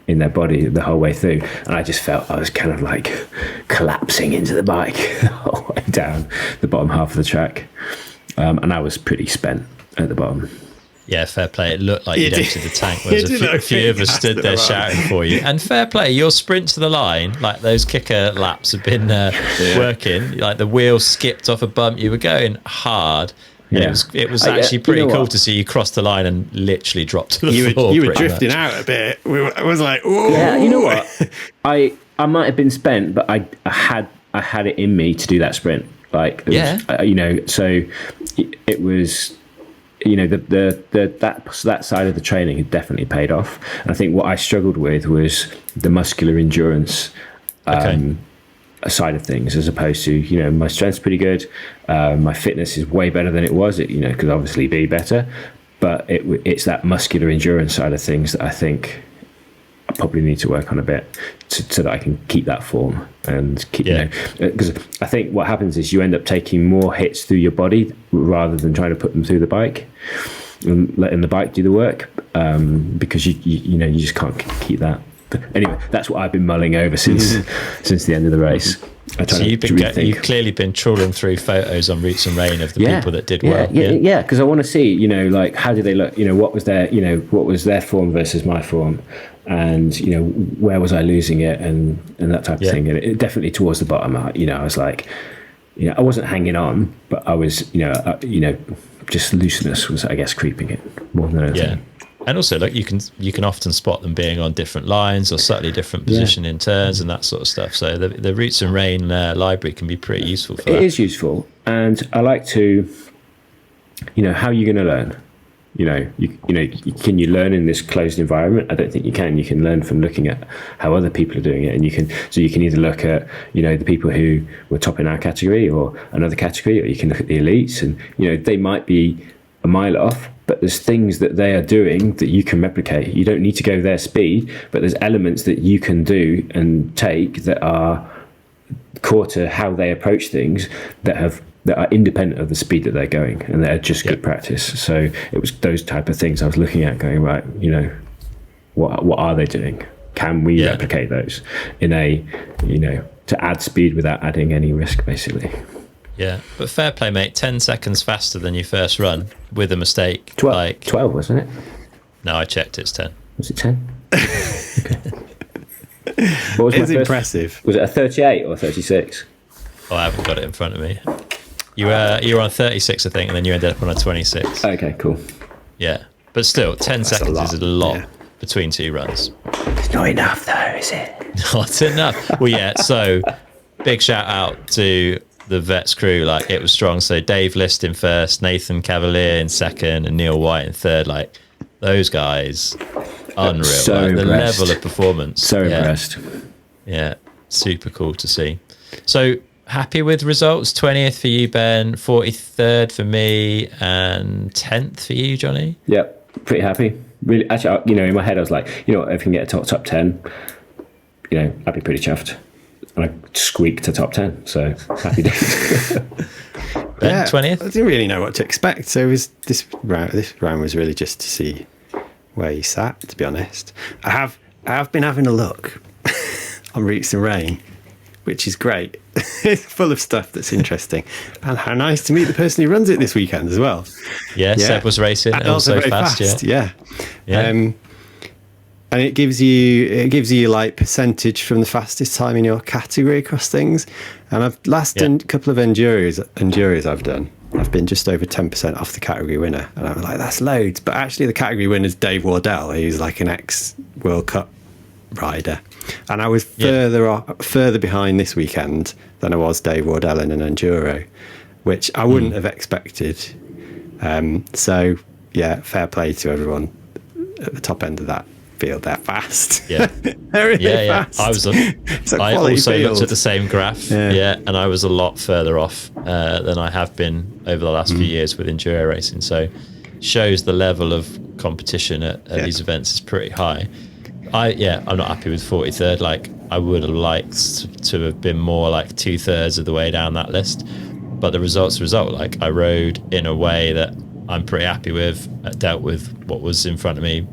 in their body the whole way through. And I just felt I was kind of like collapsing into the bike the whole way down the bottom half of the track. And I was pretty spent at the bottom. Yeah, fair play. It looked like you'd emptied the tank. There was a few of us stood there shouting for you. And fair play, your sprint to the line, like those kicker laps have been working. Like the wheel skipped off a bump. You were going hard. Yeah. It was actually pretty cool to see you cross the line and literally drop to the floor. You were drifting out a bit. I was like, ooh. Yeah, you know what? I might have been spent, but I had it in me to do that sprint. Like, so it was, that side of the training had definitely paid off. And I think what I struggled with was the muscular endurance side of things, as opposed to, my strength's pretty good. My fitness is way better than it was. It, could obviously be better, but it's that muscular endurance side of things that I think I probably need to work on a bit so that I can keep that form and keep, because I think what happens is you end up taking more hits through your body rather than trying to put them through the bike and letting the bike do the work, because you just can't keep that. But anyway, that's what I've been mulling over since the end of the race. So you've clearly been trawling through photos on Roots and Rain of the people that did well. Yeah, because I want to see, like, how did they look? What was their form versus my form, and where was I losing it, and that type of thing. And it definitely towards the bottom, I was like, I wasn't hanging on, but I was, just looseness was, I guess, creeping it more than anything. And also, look, you can often spot them being on different lines or slightly different position in turns and that sort of stuff. So the Roots and Rain library can be pretty useful for that. It is useful, and I like to, how are you going to learn? Can you learn in this closed environment? I don't think you can. You can learn from looking at how other people are doing it, and you can either look at the people who were top in our category or another category, or you can look at the elites, and they might be a mile off, but there's things that they are doing that you can replicate. You don't need to go their speed, but there's elements that you can do and take that are core to how they approach things that are independent of the speed that they're going, and they're just good practice. So it was those type of things I was looking at, going, right, what are they doing? Can we replicate those in a, to add speed without adding any risk, basically. Yeah, but fair play, mate. 10 seconds faster than your first run with a mistake. 12, wasn't it? No, I checked. It's 10. Was it 10? Okay. What was it's impressive. Was it a 38 or 36? Oh, I haven't got it in front of me. You were on 36, I think, and then you ended up on a 26. Okay, cool. Yeah, but still, 10 seconds is a lot between two runs. It's not enough, though, is it? Not enough. Well, yeah. So, big shout out to the Vets crew. Like, it was strong. So Dave List in first, Nathan Cavalier in second, and Neil White in third. Like, those guys, unreal. So like, the impressed. level of performance. So impressed. Yeah, super cool to see. So happy with results. 20th for you, Ben. 43rd for me, and 10th for you, Johnny. Yep, pretty happy. Really, actually, in my head, I was like, if I can get a top 10, I'd be pretty chuffed. And I squeaked to top 10, so happy days. Ben, 20th? I didn't really know what to expect, so this round was really just to see where you sat, to be honest. I have been having a look on Roots and Rain, which is great. It's full of stuff that's interesting. And how nice to meet the person who runs it this weekend as well. Yeah, Seb was racing and also very fast. Yeah. And it gives you like percentage from the fastest time in your category across things. And I've done a couple of enduros I've done. I've been just over 10% off the category winner. And I'm like, that's loads. But actually the category winner's Dave Wardell, who's like an ex-World Cup rider. And I was further behind this weekend than I was Dave Wardell in an enduro, which I wouldn't have expected. So, fair play to everyone at the top end of that field. They're fast. Yeah. They're really fast. I also looked at the same graph. And I was a lot further off than I have been over the last few years with enduro racing. So shows the level of competition at these events is pretty high. I'm not happy with 43rd. Like, I would have liked to have been more like 2/3 of the way down that list, but the result's result. Like, I rode in a way that I'm pretty happy with, dealt with what was in front of me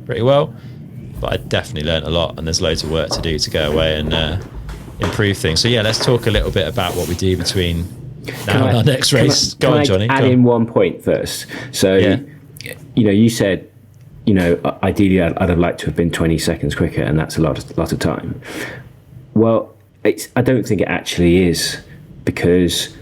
pretty well, but I definitely learned a lot, and there's loads of work to do to go away and improve things. So let's talk a little bit about what we do between now and our next race. Go on, Johnny. Add in 1 point first. So, you said, ideally I'd have liked to have been 20 seconds quicker, and that's a lot of time. Well, I don't think it actually is, because,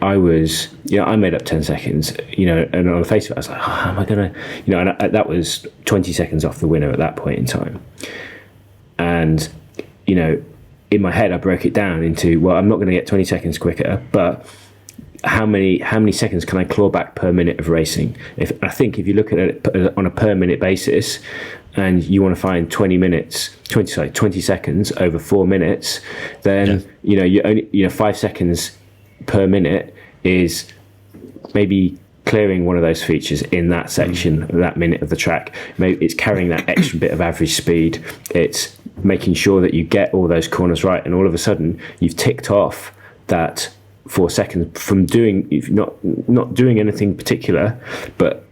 I made up 10 seconds, and on the face of it, I was like, how am I going to, and that was 20 seconds off the winner at that point in time. And, in my head, I broke it down into, well, I'm not going to get 20 seconds quicker, but how many seconds can I claw back per minute of racing? If you look at it on a per minute basis, and you want to find 20 seconds over 4 minutes, then you only 5 seconds per minute is maybe clearing one of those features in that section, that minute of the track. Maybe it's carrying that extra bit of average speed. It's making sure that you get all those corners right, and all of a sudden you've ticked off that 4 seconds from doing, if not doing anything particular, but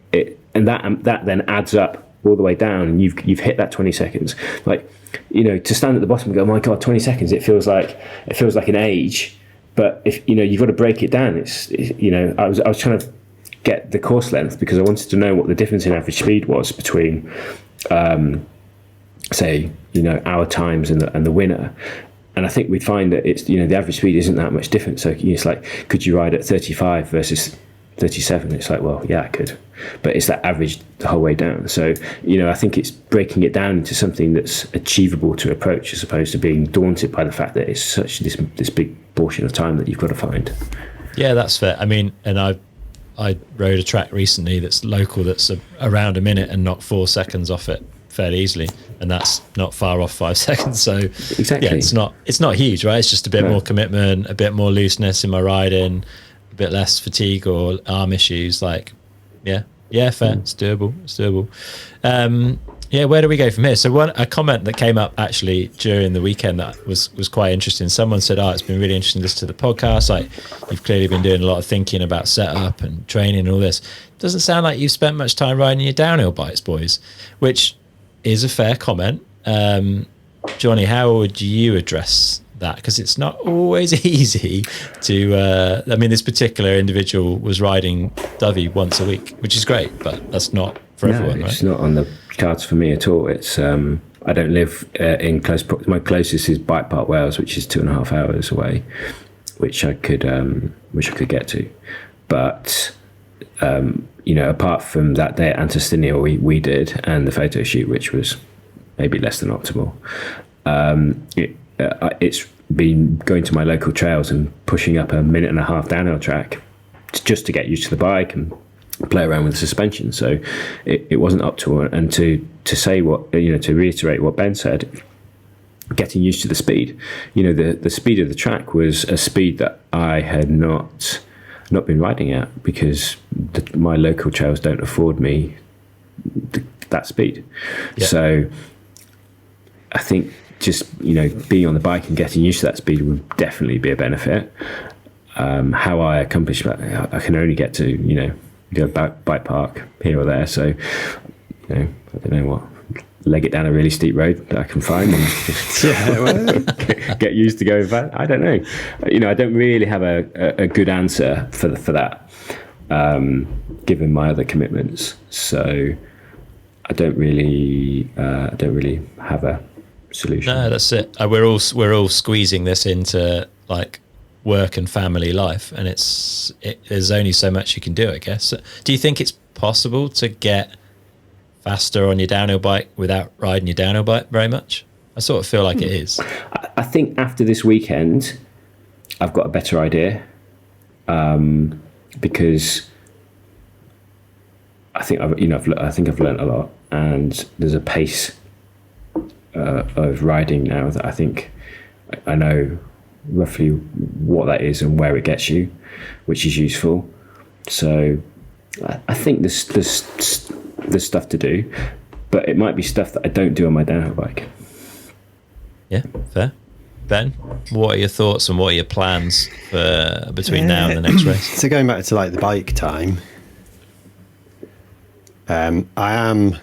that then adds up all the way down, and you've hit that 20 seconds. Like, to stand at the bottom and go, oh my god, 20 seconds, it feels like an age. But if you've got to break it down, I was trying to get the course length, because I wanted to know what the difference in average speed was between say our times and the winner. And I think we'd find that it's the average speed isn't that much different. So it's like, could you ride at 35 versus 37. It's like, well, yeah, I could, but it's that average the whole way down. So, I think it's breaking it down into something that's achievable to approach, as opposed to being daunted by the fact that it's such this big portion of time that you've got to find. Yeah, that's fair. I mean, and I rode a track recently that's local, that's around a minute, and knocked 4 seconds off it fairly easily, and that's not far off 5 seconds. So exactly, yeah, it's not huge, right? It's just a bit more commitment, a bit more looseness in my riding, a bit less fatigue or arm issues. Like, fair. It's doable. Where do we go from here? So a comment that came up actually during the weekend that was quite interesting. Someone said, it's been really interesting to listen to the podcast. Like, you've clearly been doing a lot of thinking about setup and training and all this. Doesn't sound like you've spent much time riding your downhill bikes, boys, which is a fair comment. Johnny, how would you address that? Because it's not always easy to this particular individual was riding Dovey once a week, which is great, but that's not for everyone, right? It's not on the cards for me at all. It's I don't live in close proximity. My closest is Bike Park, Wales, which is 2.5 hours away, which I could get to. But apart from that day at Antistinio we did, and the photo shoot, which was maybe less than optimal, it's been going to my local trails and pushing up a 1.5 minute downhill track just to get used to the bike and play around with the suspension. So it wasn't optimal. And to say what, to reiterate what Ben said, getting used to the speed, the speed of the track was a speed that I had not been riding at, because my local trails don't afford me that speed. Yeah. So I think just being on the bike and getting used to that speed would definitely be a benefit. How I accomplish that, I can only get to go bike park here or there. So I don't know what, leg it down a really steep road that I can find and get used to going fast. I don't know. I don't really have a good answer for that, given my other commitments. So I don't really have a solution. No, that's it. We're all squeezing this into like work and family life, and there's only so much you can do, I guess. Do you think it's possible to get faster on your downhill bike without riding your downhill bike very much? I sort of feel like it is. I think after this weekend, I've got a better idea, because I think I've learned a lot, and there's a pace of riding now that I think I know roughly what that is and where it gets you, which is useful. So I think there's stuff to do, but it might be stuff that I don't do on my downhill bike. Yeah, fair. Ben, what are your thoughts and what are your plans for between now and the next race? So going back to like the bike time, I am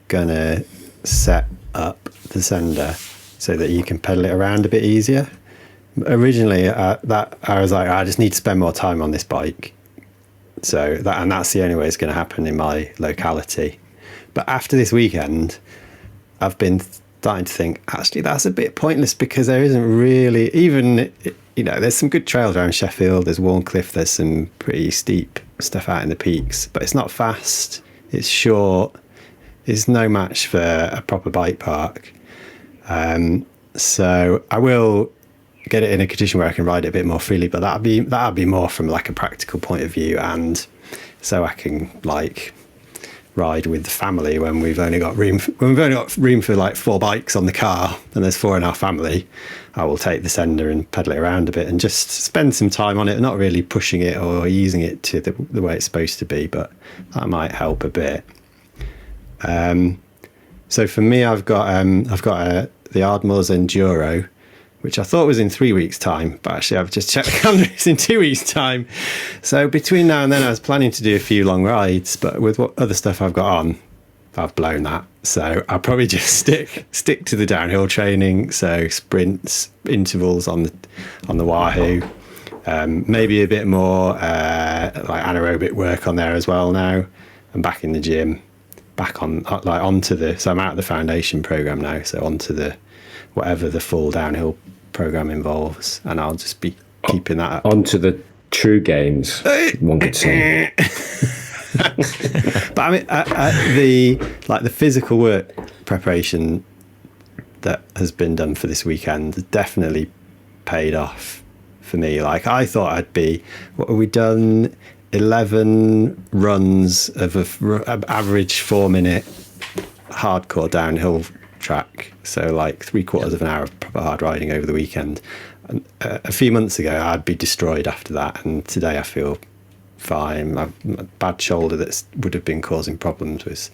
gonna set up the sender so that you can pedal it around a bit easier. Originally, I was like, I just need to spend more time on this bike. So that's the only way it's going to happen in my locality. But after this weekend, I've been starting to think, actually, that's a bit pointless, because there isn't really, even, there's some good trails around Sheffield. There's Warncliffe. There's some pretty steep stuff out in the peaks, but it's not fast. It's short. It's no match for a proper bike park. So I will get it in a condition where I can ride it a bit more freely, but that'd be more from like a practical point of view, and so I can like ride with the family when we've only got room for like 4 bikes on the car, and there's 4 in our family. I will take the sender and pedal it around a bit and just spend some time on it, not really pushing it or using it to the way it's supposed to be, but that might help a bit. So for me, I've got the Ardmore's Enduro, which I thought was in 3 weeks' time, but actually I've just checked the calendar, it's in 2 weeks' time. So between now and then I was planning to do a few long rides, but with what other stuff I've got on, I've blown that. So I'll probably just stick to the downhill training, so sprints, intervals on the Wahoo, maybe a bit more like anaerobic work on there as well now. I'm back in the gym, back on so I'm out of the foundation program now, so onto the whatever the full downhill program involves, and I'll just be keeping that up. Onto the true games, one could say. But I mean, the physical work preparation that has been done for this weekend has definitely paid off for me. Like, I thought I'd be, what have we done? 11 runs of an average 4-minute hardcore downhill track. So like 3/4 of an hour of proper hard riding over the weekend. And, a few months ago, I'd be destroyed after that. And today I feel fine. My bad shoulder that would have been causing problems was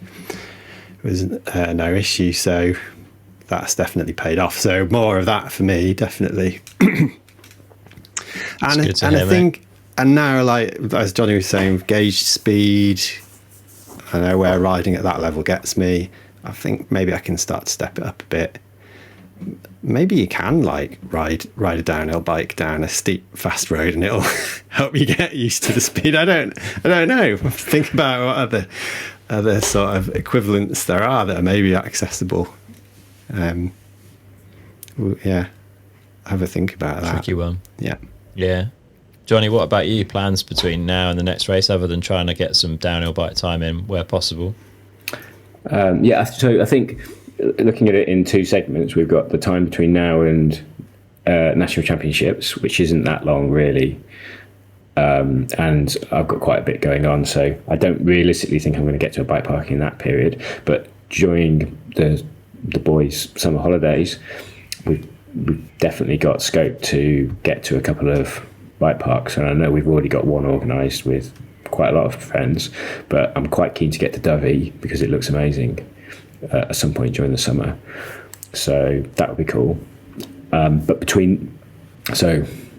no issue. So that's definitely paid off. So more of that for me, definitely. I think, and now, like as Johnny was saying, gauge speed, I know where riding at that level gets me. I think maybe I can start to step it up a bit. Maybe you can like ride a downhill bike down a steep, fast road, and it'll help you get used to the speed. I don't know. Think about what other sort of equivalents there are that are maybe accessible. Yeah, have a think about that. Tricky one. Yeah. Johnny, what about you? Plans between now and the next race, other than trying to get some downhill bike time in where possible? So I think looking at it in two segments, we've got the time between now and national championships, which isn't that long really, and I've got quite a bit going on, so I don't realistically think I'm going to get to a bike park in that period. But during the boys' summer holidays, we've definitely got scope to get to a couple of bike parks, and I know we've already got one organised with quite a lot of friends, but I'm quite keen to get to Dovey because it looks amazing at some point during the summer, so that would be cool. But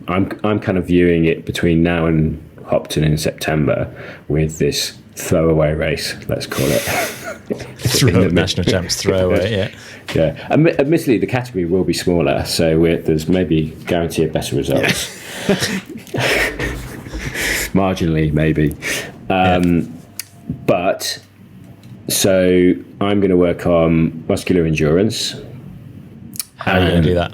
I'm kind of viewing it between now and Hopton in September with this throwaway race, let's call it. National champs throwaway. Yeah. Admittedly, the category will be smaller, so there's maybe guarantee of better results. Marginally, maybe. But so I'm going to work on muscular endurance. How are you going to do that?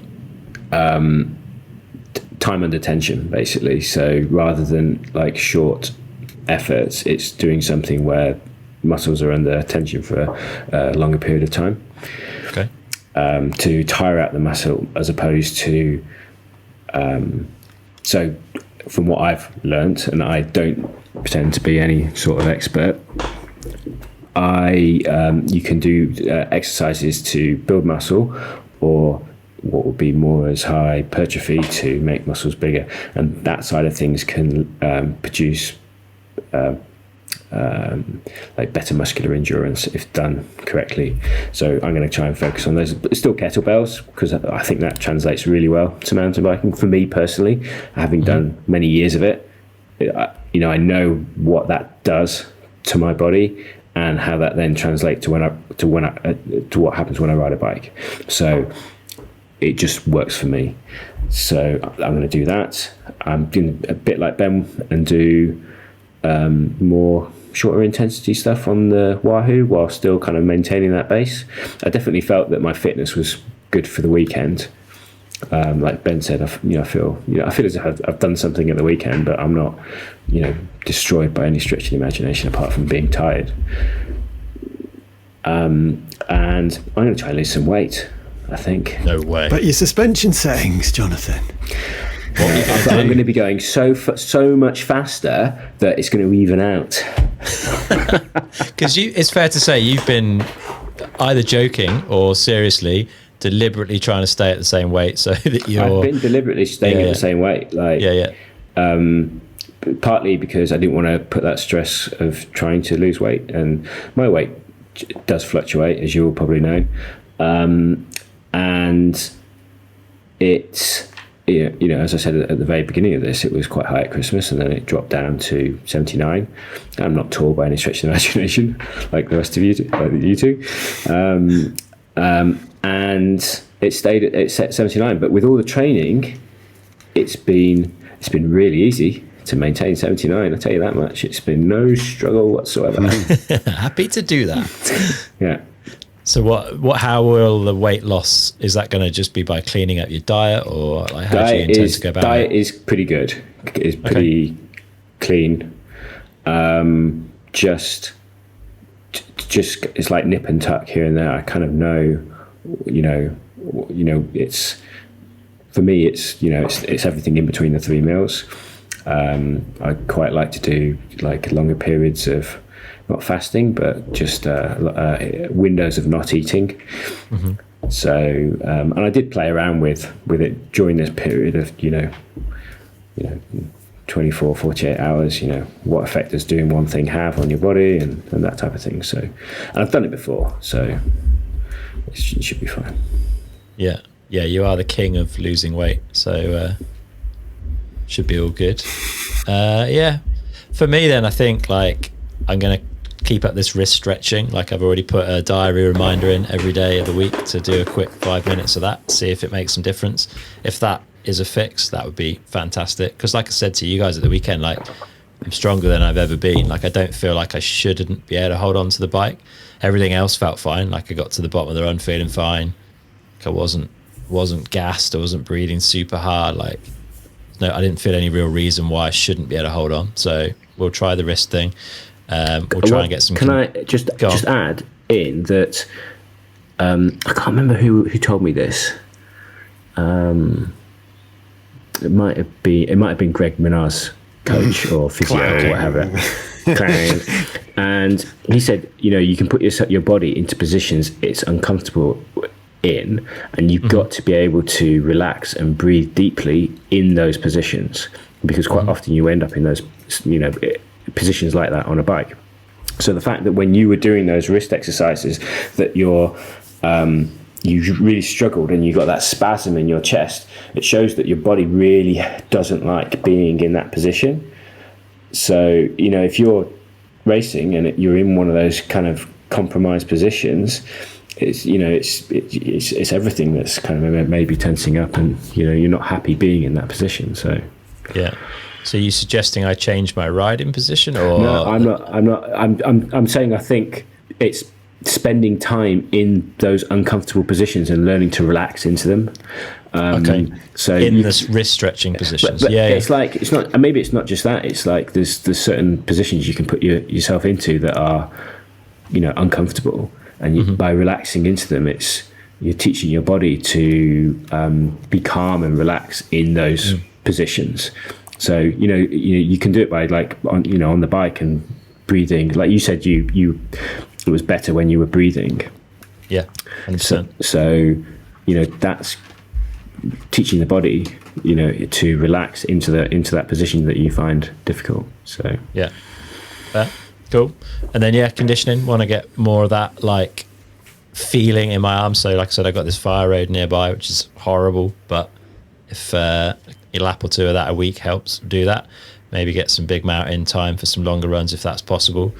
Time under tension, basically. So rather than like short efforts, it's doing something where muscles are under tension for a longer period of time. Okay. To tire out the muscle, as opposed to so from what I've learnt, and I don't pretend to be any sort of expert, you can do exercises to build muscle, or what would be more as hypertrophy to make muscles bigger, and that side of things can produce like better muscular endurance if done correctly. So I'm going to try and focus on those, but still kettlebells, because I think that translates really well to mountain biking for me personally, having done many years of it. I know what that does to my body and how that then translates to what happens when I ride a bike. So it just works for me. So I'm going to do that. I'm doing a bit like Ben and do more shorter intensity stuff on the Wahoo while still kind of maintaining that base. I definitely felt that my fitness was good for the weekend. Like Ben said, I feel as if I've done something at the weekend, but I'm not, destroyed by any stretch of the imagination apart from being tired. And I'm going to try and lose some weight, I think. No way. But your suspension settings, Jonathan. I'm going to be going so much faster that it's going to even out. Because it's fair to say you've been either joking or seriously deliberately trying to stay at the same weight, so that I've been deliberately staying at the same weight. Partly because I didn't want to put that stress of trying to lose weight, and my weight does fluctuate, as you all probably know, and it's. As I said at the very beginning of this, it was quite high at Christmas, and then it dropped down to 79. I'm not tall by any stretch of the imagination, like the rest of you two. And it stayed at 79. But with all the training, it's been really easy to maintain 79. I'll tell you that much. It's been no struggle whatsoever. Happy to do that. Yeah. So how will the weight loss, is that going to just be by cleaning up your diet, or like how do you intend to go about diet it? is pretty good. It's pretty clean. Just it's like nip and tuck here and there. I kind of know, it's, for me, it's everything in between the 3 meals. I quite like to do like longer periods of not fasting, but just windows of not eating. Mm-hmm. So, and I did play around with it during this period of, 24, 48 hours, what effect does doing one thing have on your body and that type of thing. So, and I've done it before, so it should be fine. Yeah. You are the king of losing weight, so should be all good. For me then, I think like I'm going to keep up this wrist stretching. Like I've already put a diary reminder in every day of the week to do a quick 5 minutes of that, see if it makes some difference. If that is a fix, that would be fantastic, because like I said to you guys at the weekend, like I'm stronger than I've ever been. Like I don't feel like I shouldn't be able to hold on to the bike. Everything else felt fine. Like I got to the bottom of the run feeling fine. Like I wasn't gassed, I wasn't breathing super hard. Like no, I didn't feel any real reason why I shouldn't be able to hold on. So we'll try the wrist thing. We'll try and get some. Can I just add in that I can't remember who told me this. It might have been Greg Minar's coach or physio or whatever. And he said, you can put your body into positions it's uncomfortable in, and you've got to be able to relax and breathe deeply in those positions, because quite often you end up in those positions like that on a bike. So the fact that when you were doing those wrist exercises that you really struggled and you got that spasm in your chest, it shows that your body really doesn't like being in that position. So if you're racing and you're in one of those kind of compromised positions, it's everything that's kind of maybe tensing up, and you're not happy being in that position. So yeah. So you suggesting I change my riding position, or no? I'm not. I'm saying I think it's spending time in those uncomfortable positions and learning to relax into them. Okay. So in this wrist stretching positions, but it's like it's not. Maybe it's not just that. It's like there's certain positions you can put yourself into that are, uncomfortable, and by relaxing into them, you're teaching your body to be calm and relax in those positions. So you can do it by like on the bike and breathing. Like you said, it was better when you were breathing. Yeah, 100%. So that's teaching the body to relax into that position that you find difficult. So yeah, cool. And then conditioning. Want to get more of that like feeling in my arms. So like I said, I got this fire road nearby, which is horrible, but if a lap or two of that a week helps, do that. Maybe get some big mountain time for some longer runs if that's possible.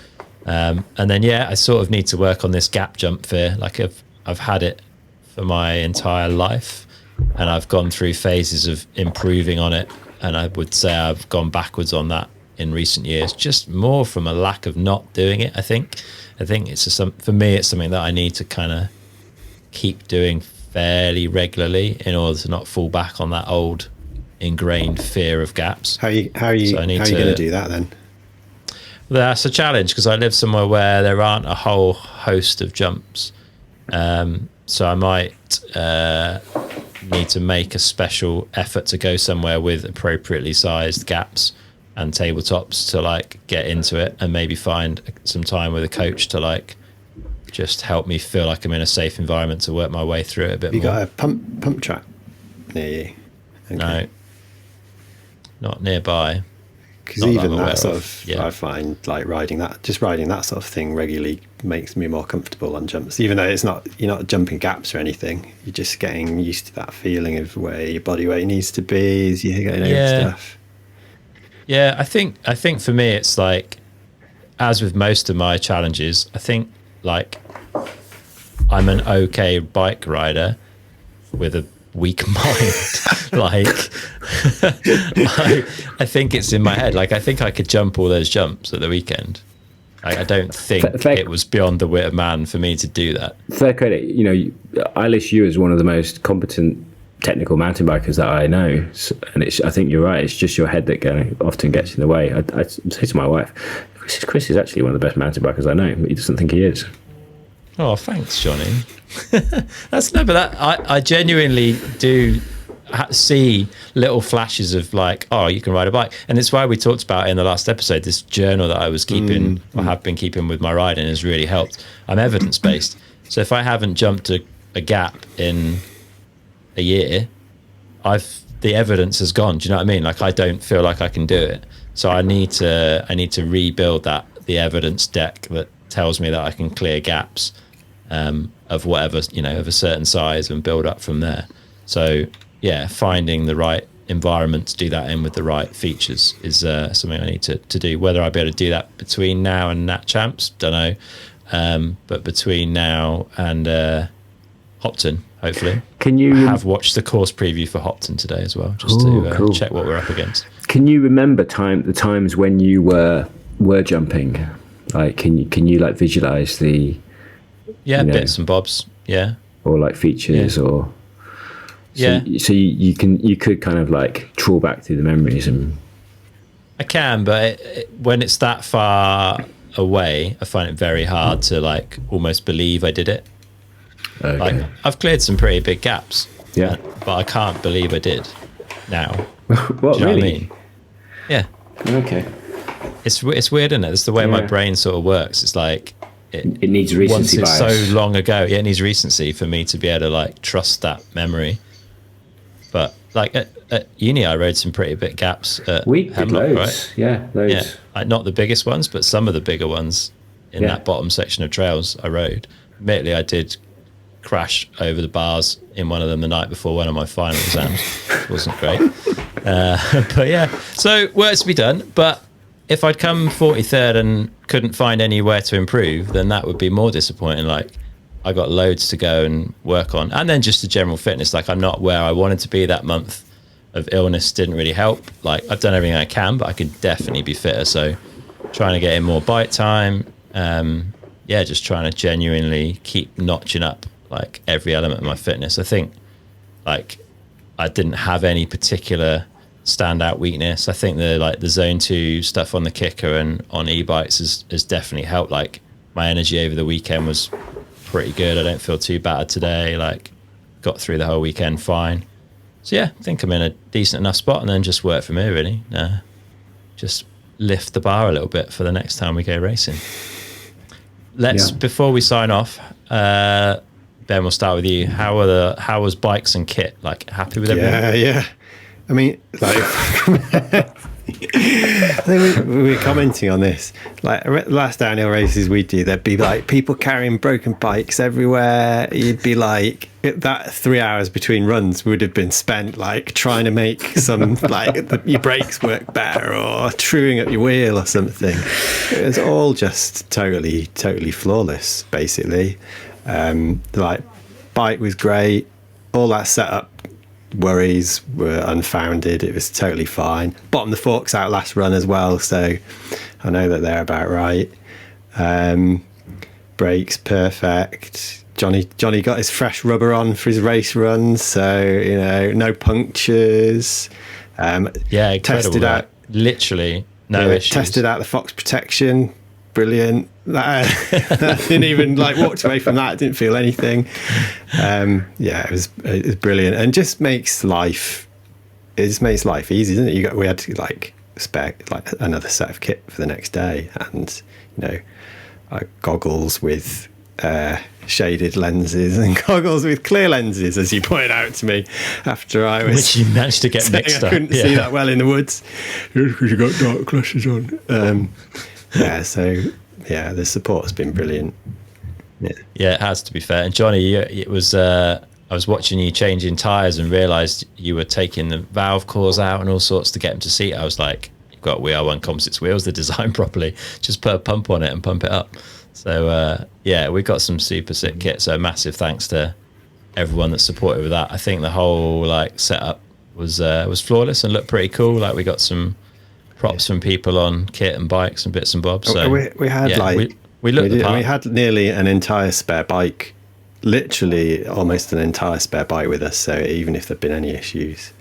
And then I sort of need to work on this gap jump fear. Like I've had it for my entire life, and I've gone through phases of improving on it, and I would say I've gone backwards on that in recent years, just more from a lack of not doing it. I think it's for me it's something that I need to kind of keep doing fairly regularly in order to not fall back on that old ingrained fear of gaps. How are you going to do that then? That's a challenge, because I live somewhere where there aren't a whole host of jumps, so I might need to make a special effort to go somewhere with appropriately sized gaps and tabletops to like get into it, and maybe find some time with a coach to like just help me feel like I'm in a safe environment to work my way through it a bit more. You got a pump track near you? Okay. No, not nearby. Because even that sort of, I find like riding that sort of thing regularly makes me more comfortable on jumps. Even though you're not jumping gaps or anything, you're just getting used to that feeling of where your body weight needs to be as you're going over stuff. Yeah, I think for me it's like, as with most of my challenges, I think like I'm an okay bike rider with a weak mind. I think it's in my head. Like I think I could jump all those jumps at the weekend, I don't think it was beyond the wit of man for me to do that. Fair credit. You know, I list you as one of the most competent technical mountain bikers that I know, and I think you're right. It's just your head that often gets in the way. I say to my wife, Chris is actually one of the best mountain bikers I know, but he doesn't think he is. Oh, thanks, Johnny. I genuinely do see little flashes of like, oh, you can ride a bike. And it's why we talked about in the last episode, this journal that I was keeping or have been keeping with my riding has really helped. I'm evidence-based. So if I haven't jumped a gap in a year, the evidence has gone. Do you know what I mean? Like, I don't feel like I can do it. So I need to rebuild the evidence deck that tells me that I can clear gaps of whatever, you know, of a certain size and build up from there. So yeah, finding the right environment to do that in with the right features is something I need to do. Whether I'll be able to do that between now and Nat Champs, don't know. But between now and Hopton, hopefully. Can you have watched the course preview for Hopton today as well, just to cool. check what we're up against. Can you remember the times when you were jumping? Like, can you like visualize the bits and bobs, or like features or so you could kind of like trawl back through the memories. And I can, but when it's that far away, I find it very hard to like almost believe I did it. Okay. Like, I've cleared some pretty big gaps, but I can't believe I did now. What, do you know really? what I mean? Yeah. Okay. It's weird, isn't it? It's the way my brain sort of works. It's like it needs recency bias. Once it's so long ago, it needs recency for me to be able to like trust that memory. But like at uni, I rode some pretty big gaps at Hemlock, loads. Right? Yeah, loads. Yeah, like, not the biggest ones, but some of the bigger ones in that bottom section of trails I rode. Admittedly, I did crash over the bars in one of them the night before one of my final exams. It wasn't great. But yeah, so work's to be done. But if I'd come 43rd and couldn't find anywhere to improve, then that would be more disappointing. Like, I got loads to go and work on. And then just the general fitness. Like, I'm not where I wanted to be. That month of illness didn't really help. Like, I've done everything I can, but I could definitely be fitter. So trying to get in more bike time. Just trying to genuinely keep notching up like every element of my fitness. I think like I didn't have any particular standout weakness. I think the zone 2 stuff on the kicker and on e-bikes has definitely helped. Like, my energy over the weekend was pretty good. I don't feel too battered today. Like, got through the whole weekend fine. So yeah, I think I'm in a decent enough spot, and then just work from here really. Just lift the bar a little bit for the next time we go racing. Before we sign off, Ben, we'll start with you. How was bikes and kit? Like, happy with everything? Yeah. I mean, like, I think we were commenting on this. Like, last downhill races we do, there'd be like people carrying broken bikes everywhere. You'd be like, that 3 hours between runs would have been spent like trying to make some like your brakes work better or truing up your wheel or something. It was all just totally flawless, basically. Like, bike was great. All that setup worries were unfounded. It was totally fine. Bottomed the forks out last run as well, so I know that they're about right. Brakes perfect. Johnny got his fresh rubber on for his race runs, so you know, no punctures. Tested out literally no issues. Tested out the Fox protection. Brilliant. That didn't even like walked away from that. Didn't feel anything. It was brilliant, and just makes life. It just makes life easy, doesn't it? We had to like spare like another set of kit for the next day, and you know, goggles with shaded lenses and goggles with clear lenses, as you pointed out to me after I was. Which you managed to get mixed up. I couldn't see that well in the woods because you got dark glasses on. The support has been brilliant. Yeah, it has, to be fair. And Johnny, it was I was watching you changing tyres and realised you were taking the valve cores out and all sorts to get them to seat. I was like, you've got We Are One Composites wheels, they're designed properly. Just put a pump on it and pump it up. So we got some super sick kit. So massive thanks to everyone that supported with that. I think the whole like setup was flawless and looked pretty cool. Like, we got some props from people on kit and bikes and bits and bobs. So we had we looked the part. We had nearly an entire spare bike, literally almost an entire spare bike with us. So even if there'd been any issues,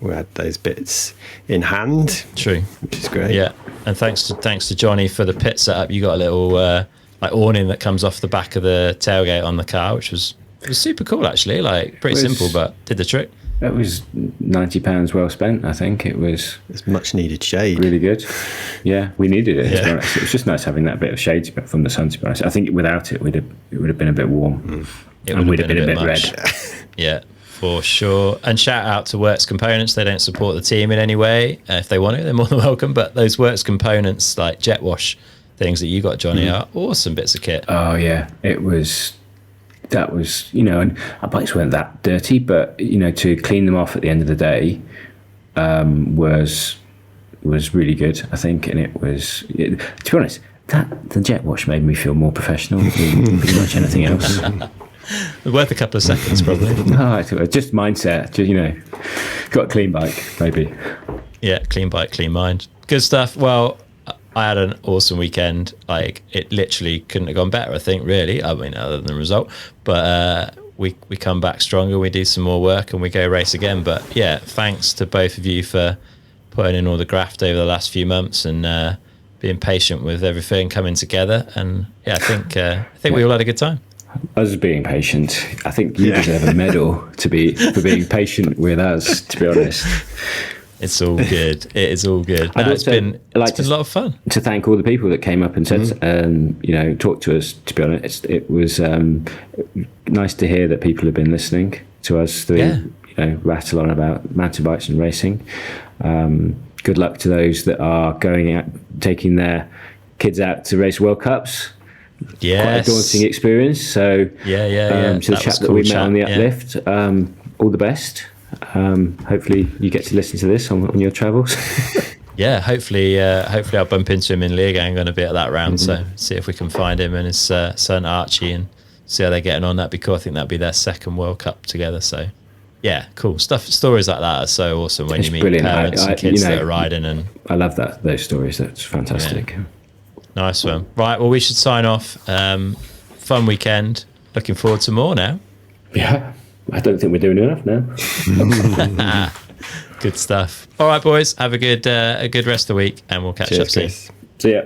we had those bits in hand. True, which is great. Yeah, and thanks to Johnny for the pit setup. You got a little like awning that comes off the back of the tailgate on the car, which was super cool actually. Like pretty simple, but did the trick. It was £90 well spent. I think it's much needed shade. Really good. Yeah, we needed it. Yeah. It was just nice having that bit of shade from the sun. To be honest, I think without it, it would have been a bit warm, and we'd have been a bit red. Yeah, for sure. And shout out to Works Components. They don't support the team in any way. If they want to, they're more than welcome. But those Works Components, like jet wash things that you got, Johnny, are awesome bits of kit. Oh yeah, that was, and our bikes weren't that dirty, but to clean them off at the end of the day was really good, I think. And to be honest, the jet wash made me feel more professional than pretty much anything else. Worth a couple of seconds, probably. No, just mindset. Got a clean bike, maybe. Yeah, clean bike, clean mind. Good stuff. Well, I had an awesome weekend. Like, it literally couldn't have gone better, I think, really. I mean, other than the result. But we come back stronger, we do some more work, and we go race again. But yeah, thanks to both of you for putting in all the graft over the last few months and being patient with everything coming together. And yeah, I think we all had a good time. Us being patient, I think you deserve a medal for being patient with us, to be honest. It's all good. It is all good. No, it's been a lot of fun. To thank all the people that came up and said, talked to us. To be honest, it was nice to hear that people have been listening to us. Rattle on about mountain bikes and racing. Good luck to those that are going out, taking their kids out to race World Cups. Yes. Quite a daunting experience. So To the chap that we met on the uplift, all the best. Hopefully you get to listen to this on your travels. Yeah, hopefully I'll bump into him in Leogang on a bit of that round. So see if we can find him and his son Archie and see how they're getting on. That'd be cool. I think that'd be their second World Cup together. So yeah, cool stuff. Stories like that are so awesome when you meet parents and kids that are riding. And I love those stories. That's fantastic. Yeah. Nice one. Right, well, we should sign off. Fun weekend. Looking forward to more now. Yeah, I don't think we're doing enough now. Good stuff. All right, boys. Have a good rest of the week, and we'll catch up soon. See ya.